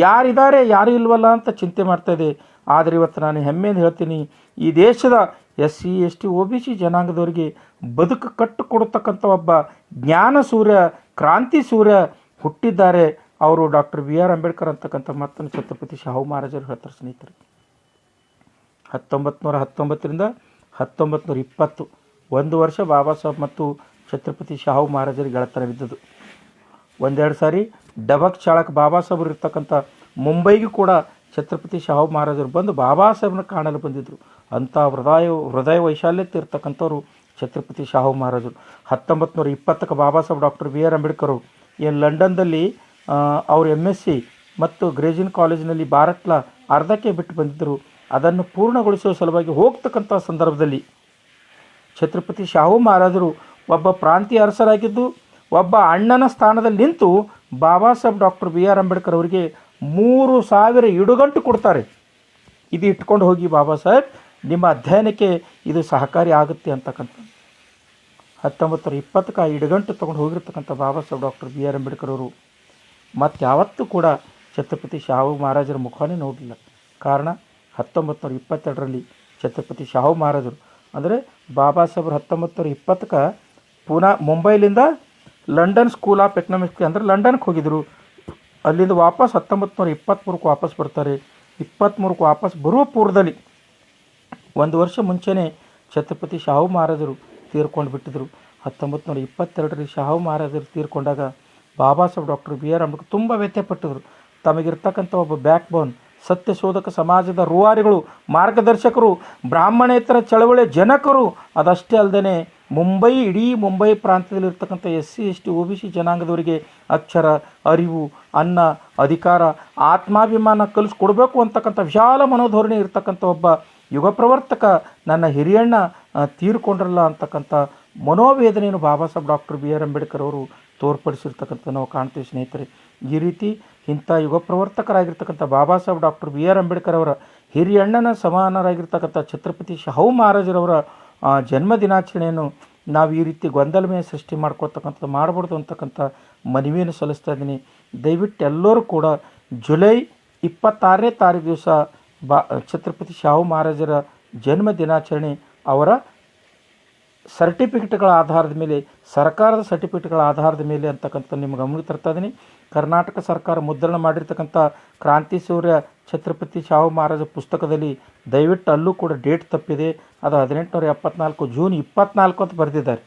ಯಾರಿದ್ದಾರೆ, ಯಾರು ಇಲ್ವಲ್ಲ ಅಂತ ಚಿಂತೆ ಮಾಡ್ತಾಯಿದೆ. ಆದರೆ ಇವತ್ತು ನಾನು ಹೆಮ್ಮೆಯಿಂದ ಹೇಳ್ತೀನಿ, ಈ ದೇಶದ SC ST OBC ಜನಾಂಗದವರಿಗೆ ಬದುಕು ಕಟ್ಟಿಕೊಡ್ತಕ್ಕಂಥ ಒಬ್ಬ ಜ್ಞಾನ ಸೂರ್ಯ, ಕ್ರಾಂತಿ ಸೂರ್ಯ ಹುಟ್ಟಿದ್ದಾರೆ, ಅವರು ಡಾಕ್ಟರ್ BR ಅಂಬೇಡ್ಕರ್ ಅಂತಕ್ಕಂಥ ಮಾತನ್ನು ಛತ್ರಪತಿ ಶಾಹು ಮಹಾರಾಜರು ಹೇಳ್ತಾರೆ. ಸ್ನೇಹಿತರೆ, 1919ರಿಂದ 1920 ಒಂದು ವರ್ಷ ಬಾಬಾ ಸಾಹೇಬ್ ಮತ್ತು ಛತ್ರಪತಿ ಶಾಹು ಮಹಾರಾಜರಿಗೆ ಗೆಳತನವಿದ್ದದ್ದು. ಒಂದೆರಡು ಸಾರಿ ಡಬಕ್ ಚಾಳಕ್ ಬಾಬಾ ಸಾಹೇಬರು ಇರ್ತಕ್ಕಂಥ ಮುಂಬೈಗೂ ಕೂಡ ಛತ್ರಪತಿ ಶಾಹು ಮಹಾರಾಜರು ಬಂದು ಬಾಬಾ ಸಾಹೇಬ್ನ ಕಾಣಲು ಬಂದಿದ್ದರು. ಅಂಥ ಹೃದಯ ವೈಶಾಲ್ಯತೆ ಇರ್ತಕ್ಕಂಥವ್ರು ಛತ್ರಪತಿ ಶಾಹು ಮಹಾರಾಜರು. 1920ಕ್ಕೆ ಬಾಬಾ ಸಾಹೇಬ್ ಡಾಕ್ಟರ್ BR ಅಂಬೇಡ್ಕರ್ ಏನು ಲಂಡನ್ದಲ್ಲಿ ಅವರು MSc ಮತ್ತು ಗ್ರೇಜಿನ್ ಕಾಲೇಜಿನಲ್ಲಿ ಭಾರತ್ಲ ಅರ್ಧಕ್ಕೆ ಬಿಟ್ಟು ಬಂದಿದ್ದರು. ಅದನ್ನು ಪೂರ್ಣಗೊಳಿಸುವ ಸಲುವಾಗಿ ಹೋಗ್ತಕ್ಕಂಥ ಸಂದರ್ಭದಲ್ಲಿ ಛತ್ರಪತಿ ಶಾಹು ಮಹಾರಾಜರು ಒಬ್ಬ ಪ್ರಾಂತೀಯ ಅರಸರಾಗಿದ್ದು ಒಬ್ಬ ಅಣ್ಣನ ಸ್ಥಾನದಲ್ಲಿ ನಿಂತು ಬಾಬಾ ಸಾಹೇಬ್ ಡಾಕ್ಟರ್ BR ಅಂಬೇಡ್ಕರ್ ಅವರಿಗೆ 3000 ಇಡುಗಂಟು ಕೊಡ್ತಾರೆ. ಇದು ಇಟ್ಕೊಂಡು ಹೋಗಿ ಬಾಬಾ ಸಾಹೇಬ್, ನಿಮ್ಮ ಅಧ್ಯಯನಕ್ಕೆ ಇದು ಸಹಕಾರಿ ಆಗುತ್ತೆ ಅಂತಕ್ಕಂಥ 1920ಕ್ಕೆ ಆ ಇಡುಗಂಟು ತೊಗೊಂಡು ಹೋಗಿರ್ತಕ್ಕಂಥ ಬಾಬಾ ಸಾಹೇಬ್ ಡಾಕ್ಟರ್ BR ಅಂಬೇಡ್ಕರ್ ಅವರು ಮತ್ತು ಯಾವತ್ತೂ ಕೂಡ ಛತ್ರಪತಿ ಶಾಹು ಮಹಾರಾಜರ ಮುಖವನ್ನೇ ನೋಡಲಿಲ್ಲ. ಕಾರಣ 1922ರಲ್ಲಿ ಛತ್ರಪತಿ ಶಾಹು ಮಹಾರಾಜರು ಅಂದರೆ ಬಾಬಾ ಸಾಹೇಬರು 1920ಕ್ಕೆ ಮುಂಬೈಲಿಂದ ಲಂಡನ್ ಸ್ಕೂಲ್ ಆಫ್ ಎಕನಾಮಿಕ್ಸ್ಗೆ ಅಂದರೆ ಲಂಡನ್ಗೆ ಹೋಗಿದ್ದರು. ಅಲ್ಲಿಂದ ವಾಪಸ್ 1923ಕ್ಕೆ ವಾಪಸ್ ಬರ್ತಾರೆ. 23ಕ್ಕೆ ವಾಪಸ್ ಬರುವ ಪೂರ್ವದಲ್ಲಿ ಒಂದು ವರ್ಷ ಮುಂಚೆನೇ ಛತ್ರಪತಿ ಶಾಹು ಮಹಾರಾಜರು ತೀರ್ಕೊಂಡು ಬಿಟ್ಟಿದ್ದರು. 1922ರಲ್ಲಿ ಶಾಹು ಮಹಾರಾಜರು ತೀರ್ಕೊಂಡಾಗ ಬಾಬಾ ಸಾಹೇಬ್ ಡಾಕ್ಟರ್ BR ಅಂಬೇಡ್ಕರ್ ತುಂಬ ವ್ಯತ್ಯಪಟ್ಟಿದ್ರು. ತಮಗಿರ್ತಕ್ಕಂಥ ಒಬ್ಬ ಬ್ಯಾಕ್ ಬೋನ್, ಸತ್ಯಶೋಧಕ ಸಮಾಜದ ರೂವಾರಿಗಳು, ಮಾರ್ಗದರ್ಶಕರು, ಬ್ರಾಹ್ಮಣೇತರ ಚಳವಳಿಯ ಜನಕರು, ಅದಷ್ಟೇ ಅಲ್ಲದೆ ಇಡೀ ಮುಂಬೈ ಪ್ರಾಂತ್ಯದಲ್ಲಿರ್ತಕ್ಕಂಥ SC ST OBC ಜನಾಂಗದವರಿಗೆ ಅಕ್ಷರ, ಅರಿವು, ಅನ್ನ, ಅಧಿಕಾರ, ಆತ್ಮಾಭಿಮಾನ ಕಲಿಸ್ಕೊಡ್ಬೇಕು ಅಂತಕ್ಕಂಥ ವಿಶಾಲ ಮನೋಧೋರಣೆ ಇರ್ತಕ್ಕಂಥ ಒಬ್ಬ ಯುಗ ಪ್ರವರ್ತಕ ನನ್ನ ಹಿರಿಯಣ್ಣ ತೀರ್ಕೊಂಡ್ರಲ್ಲ ಅಂತಕ್ಕಂಥ ಮನೋವೇದನೆಯನ್ನು ಬಾಬಾ ಸಾಹೇಬ್ ಡಾಕ್ಟರ್ BR ಅಂಬೇಡ್ಕರ್ ಅವರು ತೋರ್ಪಡಿಸಿರ್ತಕ್ಕಂಥ ನಾವು ಕಾಣ್ತೀವಿ. ಸ್ನೇಹಿತರೆ, ಈ ರೀತಿ ಇಂಥ ಯುಗ ಪ್ರವರ್ತಕರಾಗಿರ್ತಕ್ಕಂಥ ಬಾಬಾ ಸಾಹೇಬ್ ಡಾಕ್ಟರ್ BR ಅಂಬೇಡ್ಕರ್ ಅವರ ಹಿರಿಯಣ್ಣನ ಸಮಾನರಾಗಿರ್ತಕ್ಕಂಥ ಛತ್ರಪತಿ ಶಾಹು ಮಹಾರಾಜರವರ ಜನ್ಮ ದಿನಾಚರಣೆಯನ್ನು ನಾವು ಈ ರೀತಿ ಗೊಂದಲಮಯ ಸೃಷ್ಟಿ ಮಾಡಬಾರ್ದು ಅಂತಕ್ಕಂಥ ಮನವಿಯನ್ನು ಸಲ್ಲಿಸ್ತಾ ಇದ್ದೀನಿ. ದಯವಿಟ್ಟು ಎಲ್ಲರೂ ಕೂಡ ಜುಲೈ 26ನೇ ತಾರೀಕು ದಿವಸ ಛತ್ರಪತಿ ಶಾಹು ಮಹಾರಾಜರ ಜನ್ಮ ದಿನಾಚರಣೆ ಅವರ ಸರ್ಟಿಫಿಕೇಟ್ಗಳ ಆಧಾರದ ಮೇಲೆ, ಸರ್ಕಾರದ ಸರ್ಟಿಫಿಕೇಟ್ಗಳ ಆಧಾರದ ಮೇಲೆ ಅಂತಕ್ಕಂಥ ನಿಮ್ಮ ಗಮನಕ್ಕೆ ತರ್ತಾ ಇದ್ದೀನಿ. ಕರ್ನಾಟಕ ಸರ್ಕಾರ ಮುದ್ರಣ ಮಾಡಿರ್ತಕ್ಕಂಥ ಕ್ರಾಂತಿ ಸೂರ್ಯ ಛತ್ರಪತಿ ಶಾಹು ಮಹಾರಾಜ ಪುಸ್ತಕದಲ್ಲಿ ದಯವಿಟ್ಟು ಅಲ್ಲೂ ಕೂಡ ಡೇಟ್ ತಪ್ಪಿದೆ. ಅದು 1874 ಜೂನ್ 24 ಅಂತ ಬರೆದಿದ್ದಾರೆ.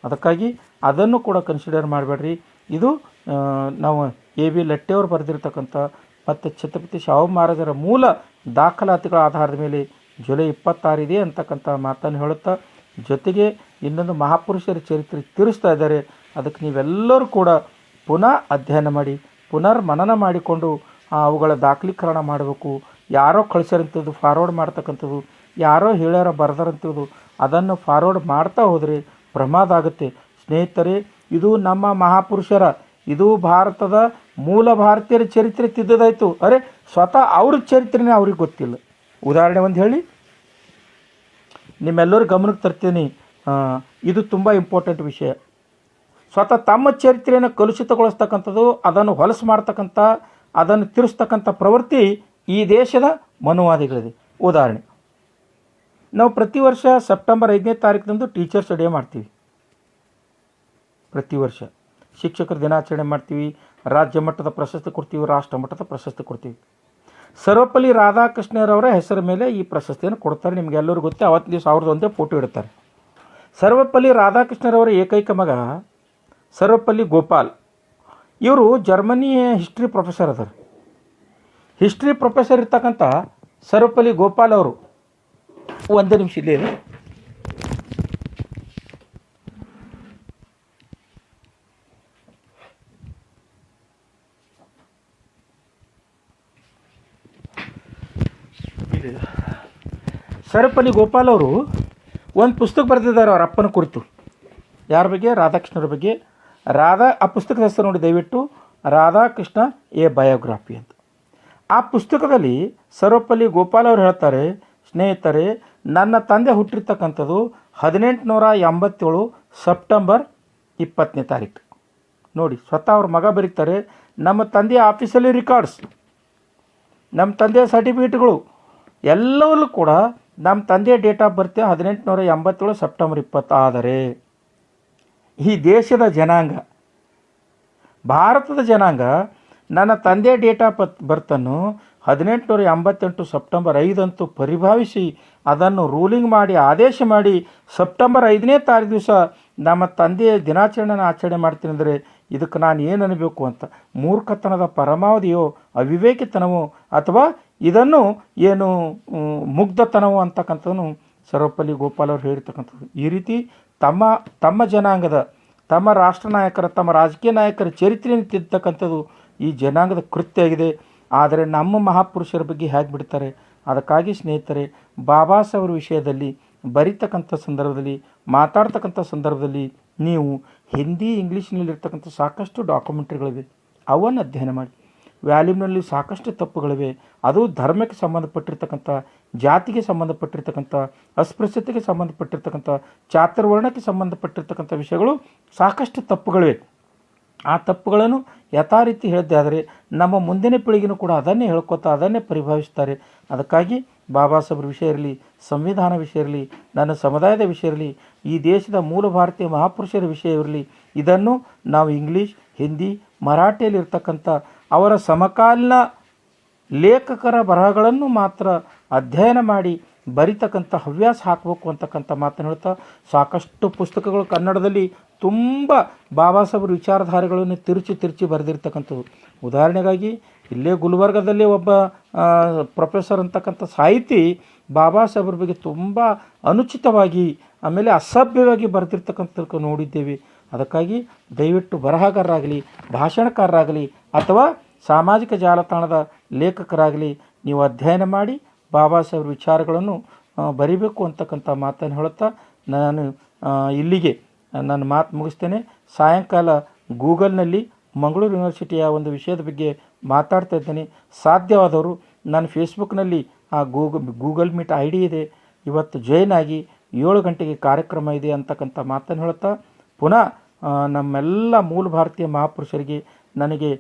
ಅದಕ್ಕಾಗಿ ಅದನ್ನು ಕೂಡ ಕನ್ಸಿಡರ್ ಮಾಡಬೇಡ್ರಿ. ಇದು ನಾವು AB ಲಟ್ಟೆಯವರು ಬರೆದಿರ್ತಕ್ಕಂಥ ಮತ್ತು ಛತ್ರಪತಿ ಶಾಹು ಮಹಾರಾಜರ ಮೂಲ ದಾಖಲಾತಿಗಳ ಆಧಾರದ ಮೇಲೆ ಜುಲೈ 26 ಇದೆ ಅಂತಕ್ಕಂಥ ಮಾತನ್ನು ಹೇಳುತ್ತಾ, ಜೊತೆಗೆ ಇನ್ನೊಂದು ಮಹಾಪುರುಷರ ಚರಿತ್ರೆ ತಿರುಸ್ತಾ ಇದ್ದಾರೆ. ಅದಕ್ಕೆ ನೀವೆಲ್ಲರೂ ಕೂಡ ಪುನಃ ಅಧ್ಯಯನ ಮಾಡಿ, ಮನನ ಮಾಡಿಕೊಂಡು ಅವುಗಳ ದಾಖಲೀಕರಣ ಮಾಡಬೇಕು. ಯಾರೋ ಕಳಿಸಿರಂಥದ್ದು ಫಾರ್ವರ್ಡ್ ಮಾಡ್ತಕ್ಕಂಥದ್ದು, ಯಾರೋ ಹೇಳ್ಯಾರ ಬರೆದಾರಂಥದ್ದು ಅದನ್ನು ಫಾರ್ವರ್ಡ್ ಮಾಡ್ತಾ ಹೋದರೆ ಪ್ರಮಾದ ಆಗುತ್ತೆ. ಸ್ನೇಹಿತರೆ, ಇದು ನಮ್ಮ ಮಹಾಪುರುಷರ, ಇದು ಭಾರತದ ಮೂಲ ಭಾರತೀಯರ ಚರಿತ್ರೆ ತಿದ್ದದಾಯಿತು. ಅರೆ ಸ್ವತಃ ಅವ್ರ ಚರಿತ್ರೆನೇ ಅವ್ರಿಗೆ ಗೊತ್ತಿಲ್ಲ. ಉದಾಹರಣೆ ಒಂದು ಹೇಳಿ ನಿಮ್ಮೆಲ್ಲರ ಗಮನಕ್ಕೆ ತರ್ತೀನಿ. ಇದು ತುಂಬ ಇಂಪಾರ್ಟೆಂಟ್ ವಿಷಯ. ಸ್ವತಃ ತಮ್ಮ ಚರಿತ್ರೆಯನ್ನು ಕಲುಷಿತಗೊಳಿಸ್ತಕ್ಕಂಥದ್ದು, ಅದನ್ನು ಹೊಲಸು ಮಾಡ್ತಕ್ಕಂಥ, ಅದನ್ನು ತಿರುಸ್ತಕ್ಕಂಥ ಪ್ರವೃತ್ತಿ ಈ ದೇಶದ ಮನುವಾದಿಗಳಿದೆ. ಉದಾಹರಣೆ, ನಾವು ಪ್ರತಿ ವರ್ಷ ಸೆಪ್ಟೆಂಬರ್ 5ನೇ ತಾರೀಕಿನಂದು ಟೀಚರ್ಸ್ ಡೇ ಮಾಡ್ತೀವಿ. ಪ್ರತಿ ವರ್ಷ ಶಿಕ್ಷಕರ ದಿನಾಚರಣೆ ಮಾಡ್ತೀವಿ, ರಾಜ್ಯ ಮಟ್ಟದ ಪ್ರಶಸ್ತಿ ಕೊಡ್ತೀವಿ, ರಾಷ್ಟ್ರ ಮಟ್ಟದ ಪ್ರಶಸ್ತಿ ಕೊಡ್ತೀವಿ. ಸರ್ವಪಲ್ಲಿ ರಾಧಾಕೃಷ್ಣರವರ ಹೆಸರ ಮೇಲೆ ಈ ಪ್ರಶಸ್ತಿಯನ್ನು ಕೊಡ್ತಾರೆ. ನಿಮಗೆಲ್ಲರಿಗೂ ಗೊತ್ತೇ. ಅವತ್ತು ದಿವಸ ಅವ್ರದ್ದು ಒಂದೇ ಫೋಟೋ ಇಡ್ತಾರೆ. ಸರ್ವಪಲ್ಲಿ ರಾಧಾಕೃಷ್ಣರವರ ಏಕೈಕ ಮಗ ಸರ್ವಪಲ್ಲಿ ಗೋಪಾಲ್. ಇವರು ಜರ್ಮನಿ ಹಿಸ್ಟ್ರಿ ಪ್ರೊಫೆಸರ್ ಅದಾರೆ. ಹಿಸ್ಟ್ರಿ ಪ್ರೊಫೆಸರ್ ಇರ್ತಕ್ಕಂಥ ಸರ್ವಪಲ್ಲಿ ಗೋಪಾಲ್ ಅವರು ಒಂದೇ ನಿಮಿಷ ಇಲ್ಲೇ ಇದೆ. ಸರ್ವಪಲ್ಲಿ ಗೋಪಾಲ್ ಅವರು ಒಂದು ಪುಸ್ತಕ ಬರೆದಿದ್ದಾರೆ ಅವ್ರ ಅಪ್ಪನ ಕುರಿತು. ಯಾರ ಬಗ್ಗೆ? ರಾಧಾಕೃಷ್ಣರ ಬಗ್ಗೆ. ಆ ಪುಸ್ತಕದ ಹೆಸರು ನೋಡಿ ದಯವಿಟ್ಟು, ರಾಧಾಕೃಷ್ಣ ಎ ಬಯೋಗ್ರಫಿ ಅಂತ. ಆ ಪುಸ್ತಕದಲ್ಲಿ ಸರ್ವಪಲ್ಲಿ ಗೋಪಾಲ್ ಅವರು ಹೇಳ್ತಾರೆ, ಸ್ನೇಹಿತರೆ, ನನ್ನ ತಂದೆ ಹುಟ್ಟಿರ್ತಕ್ಕಂಥದ್ದು 1887 ಸೆಪ್ಟೆಂಬರ್ 20ನೇ ತಾರೀಕು. ನೋಡಿ, ಸ್ವತಃ ಅವ್ರ ಮಗ ಬರೀತಾರೆ, ನಮ್ಮ ತಂದೆಯ ಆಫೀಸಲ್ಲಿ ರೆಕಾರ್ಡ್ಸ್, ನಮ್ಮ ತಂದೆಯ ಸರ್ಟಿಫಿಕೇಟ್ಗಳು ಎಲ್ಲವಲ್ಲೂ ಕೂಡ ನಮ್ಮ ತಂದೆಯ ಡೇಟ್ ಆಫ್ ಬರ್ತ್ 1887 ಸೆಪ್ಟೆಂಬರ್ 20. ಆದರೆ ಈ ದೇಶದ ಜನಾಂಗ, ಭಾರತದ ಜನಾಂಗ ನನ್ನ ತಂದೆಯ ಡೇಟ್ ಆಫ್ ಬರ್ತನ್ನು 1888 ಸೆಪ್ಟೆಂಬರ್ 5 ಅಂತೂ ಪರಿಭಾವಿಸಿ ಅದನ್ನು ರೂಲಿಂಗ್ ಮಾಡಿ ಆದೇಶ ಮಾಡಿ ಸೆಪ್ಟೆಂಬರ್ 5ನೇ ತಾರೀಕು ದಿವಸ ನಮ್ಮ ತಂದೆಯ ದಿನಾಚರಣೆನ ಆಚರಣೆ ಮಾಡ್ತೀನಿ ಅಂದರೆ ಇದಕ್ಕೆ ನಾನು ಏನು ಅನ್ನಬೇಕು ಅಂತ. ಮೂರ್ಖತನದ ಪರಮಾವಧಿಯೋ, ಅವಿವೇಕಿತನವೋ, ಅಥವಾ ಇದನ್ನು ಏನು ಮುಗ್ಧತನವೋ ಅಂತಕ್ಕಂಥದ್ದು ಸರ್ವಪಲ್ಲಿ ಗೋಪಾಲ್ ಅವರು ಹೇಳಿರ್ತಕ್ಕಂಥದ್ದು. ಈ ರೀತಿ ತಮ್ಮ ಜನಾಂಗದ, ತಮ್ಮ ರಾಷ್ಟ್ರ ನಾಯಕರ, ತಮ್ಮ ರಾಜಕೀಯ ನಾಯಕರ ಚರಿತ್ರೆಯನ್ನು ತಿದ್ದತಕ್ಕಂಥದ್ದು ಈ ಜನಾಂಗದ ಕೃತ್ಯ ಆಗಿದೆ. ಆದರೆ ನಮ್ಮ ಮಹಾಪುರುಷರ ಬಗ್ಗೆ ಹೇಗೆ ಬಿಡ್ತಾರೆ? ಅದಕ್ಕಾಗಿ ಸ್ನೇಹಿತರೆ, ಬಾಬಾ ಸಾಹೇಬರ ವಿಷಯದಲ್ಲಿ ಬರೀತಕ್ಕಂಥ ಸಂದರ್ಭದಲ್ಲಿ, ಮಾತಾಡ್ತಕ್ಕಂಥ ಸಂದರ್ಭದಲ್ಲಿ ನೀವು ಹಿಂದಿ, ಇಂಗ್ಲೀಷ್ನಲ್ಲಿರ್ತಕ್ಕಂಥ ಸಾಕಷ್ಟು ಡಾಕ್ಯುಮೆಂಟ್ರಿಗಳಿವೆ, ಅವನ್ನು ಅಧ್ಯಯನ ಮಾಡಿ. ವ್ಯಾಲ್ಯೂಮ್ನಲ್ಲಿ ಸಾಕಷ್ಟು ತಪ್ಪುಗಳಿವೆ. ಅದು ಧರ್ಮಕ್ಕೆ ಸಂಬಂಧಪಟ್ಟಿರ್ತಕ್ಕಂಥ, ಜಾತಿಗೆ ಸಂಬಂಧಪಟ್ಟಿರ್ತಕ್ಕಂಥ, ಅಸ್ಪೃಶ್ಯತೆಗೆ ಸಂಬಂಧಪಟ್ಟಿರ್ತಕ್ಕಂಥ, ಚಾತುರ್ವರ್ಣಕ್ಕೆ ಸಂಬಂಧಪಟ್ಟಿರ್ತಕ್ಕಂಥ ವಿಷಯಗಳು ಸಾಕಷ್ಟು ತಪ್ಪುಗಳಿವೆ. ಆ ತಪ್ಪುಗಳನ್ನು ಯಥಾರೀತಿ ಹೇಳಿದ್ದೆ ಆದರೆ ನಮ್ಮ ಮುಂದಿನ ಪೀಳಿಗೆನೂ ಕೂಡ ಅದನ್ನೇ ಹೇಳ್ಕೊತಾ ಅದನ್ನೇ ಪರಿಭಾವಿಸ್ತಾರೆ. ಅದಕ್ಕಾಗಿ ಬಾಬಾ ಸಾಹೇಬ್ರ ವಿಷಯ ಇರಲಿ, ಸಂವಿಧಾನ ವಿಷಯ ಇರಲಿ, ನನ್ನ ಸಮುದಾಯದ ವಿಷಯ ಇರಲಿ, ಈ ದೇಶದ ಮೂಲ ಭಾರತೀಯ ಮಹಾಪುರುಷರ ವಿಷಯ ಇರಲಿ, ಇದನ್ನು ನಾವು ಇಂಗ್ಲೀಷ್, ಹಿಂದಿ, ಮರಾಠಿಯಲ್ಲಿರ್ತಕ್ಕಂಥ ಅವರ ಸಮಕಾಲೀನ ಲೇಖಕರ ಬರಹಗಳನ್ನು ಮಾತ್ರ ಅಧ್ಯಯನ ಮಾಡಿ ಬರಿತಕ್ಕಂಥ ಹವ್ಯಾಸ ಹಾಕಬೇಕು ಅಂತಕ್ಕಂಥ ಮಾತನ್ನು ಹೇಳ್ತಾ, ಸಾಕಷ್ಟು ಪುಸ್ತಕಗಳು ಕನ್ನಡದಲ್ಲಿ ತುಂಬ ಬಾಬಾ ಸಾಹೇಬ್ರ ವಿಚಾರಧಾರೆಗಳನ್ನು ತಿರುಚಿ ಬರೆದಿರ್ತಕ್ಕಂಥದ್ದು. ಉದಾಹರಣೆಗಾಗಿ ಇಲ್ಲೇ ಗುಲ್ಬರ್ಗದಲ್ಲಿ ಒಬ್ಬ ಪ್ರೊಫೆಸರ್ ಅಂತಕ್ಕಂಥ ಸಾಹಿತಿ ಬಾಬಾ ಸಾಹೇಬ್ರ ಬಗ್ಗೆ ತುಂಬ ಅನುಚಿತವಾಗಿ, ಆಮೇಲೆ ಅಸಭ್ಯವಾಗಿ ಬರೆದಿರ್ತಕ್ಕಂಥ ನೋಡಿದ್ದೇವೆ. ಅದಕ್ಕಾಗಿ ದಯವಿಟ್ಟು ಬರಹಗಾರರಾಗಲಿ, ಭಾಷಣಕಾರರಾಗಲಿ, ಅಥವಾ ಸಾಮಾಜಿಕ ಜಾಲತಾಣದ ಲೇಖಕರಾಗಲಿ ನೀವು ಅಧ್ಯಯನ ಮಾಡಿ ಬಾಬಾ ಸಾಹೇಬ್ರ ವಿಚಾರಗಳನ್ನು ಬರಿಬೇಕು ಅಂತಕ್ಕಂಥ ಮಾತನ್ನು ಹೇಳುತ್ತಾ ನಾನು ಇಲ್ಲಿಗೆ ನನ್ನ ಮಾತು ಮುಗಿಸ್ತೇನೆ. ಸಾಯಂಕಾಲ ಗೂಗಲ್ನಲ್ಲಿ ಮಂಗಳೂರು ಯೂನಿವರ್ಸಿಟಿಯ ಒಂದು ವಿಷಯದ ಬಗ್ಗೆ ಮಾತಾಡ್ತಾ ಇದ್ದೇನೆ. ಸಾಧ್ಯವಾದವರು ನಾನು ಫೇಸ್ಬುಕ್ನಲ್ಲಿ ಆ ಗೂಗಲ್ ಮೀಟ್ ID ಇದೆ, ಇವತ್ತು ಜಾಯ್ನ್ ಆಗಿ 7 ಗಂಟೆಗೆ ಕಾರ್ಯಕ್ರಮ ಇದೆ ಅಂತಕ್ಕಂಥ ಮಾತನ್ನು ಹೇಳುತ್ತಾ, ಪುನಃ ನಮ್ಮೆಲ್ಲ ಮೂಲ ಭಾರತೀಯ ಮಹಾಪುರುಷರಿಗೆ ನನಗೆ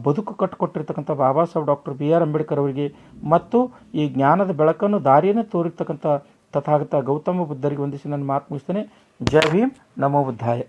ಬದುಕು ಕಟ್ಟಿಕೊಟ್ಟಿರ್ತಕ್ಕಂಥ ಬಾಬಾ ಸಾಹೇಬ್ ಡಾಕ್ಟರ್ BR ಅಂಬೇಡ್ಕರ್ ಅವರಿಗೆ ಮತ್ತು ಈ ಜ್ಞಾನದ ಬೆಳಕನ್ನು ದಾರಿಯನ್ನು ತೋರಿರ್ತಕ್ಕಂಥ ತಥಾಗತ ಗೌತಮ ಬುದ್ಧರಿಗೆ ವಂದಿಸಿ ನನ್ನ ಮಾತು ಮುಗಿಸ್ತೇನೆ. ಜೈ ಭೀಮ್, ನಮೋ ಬುದ್ಧಾಯ.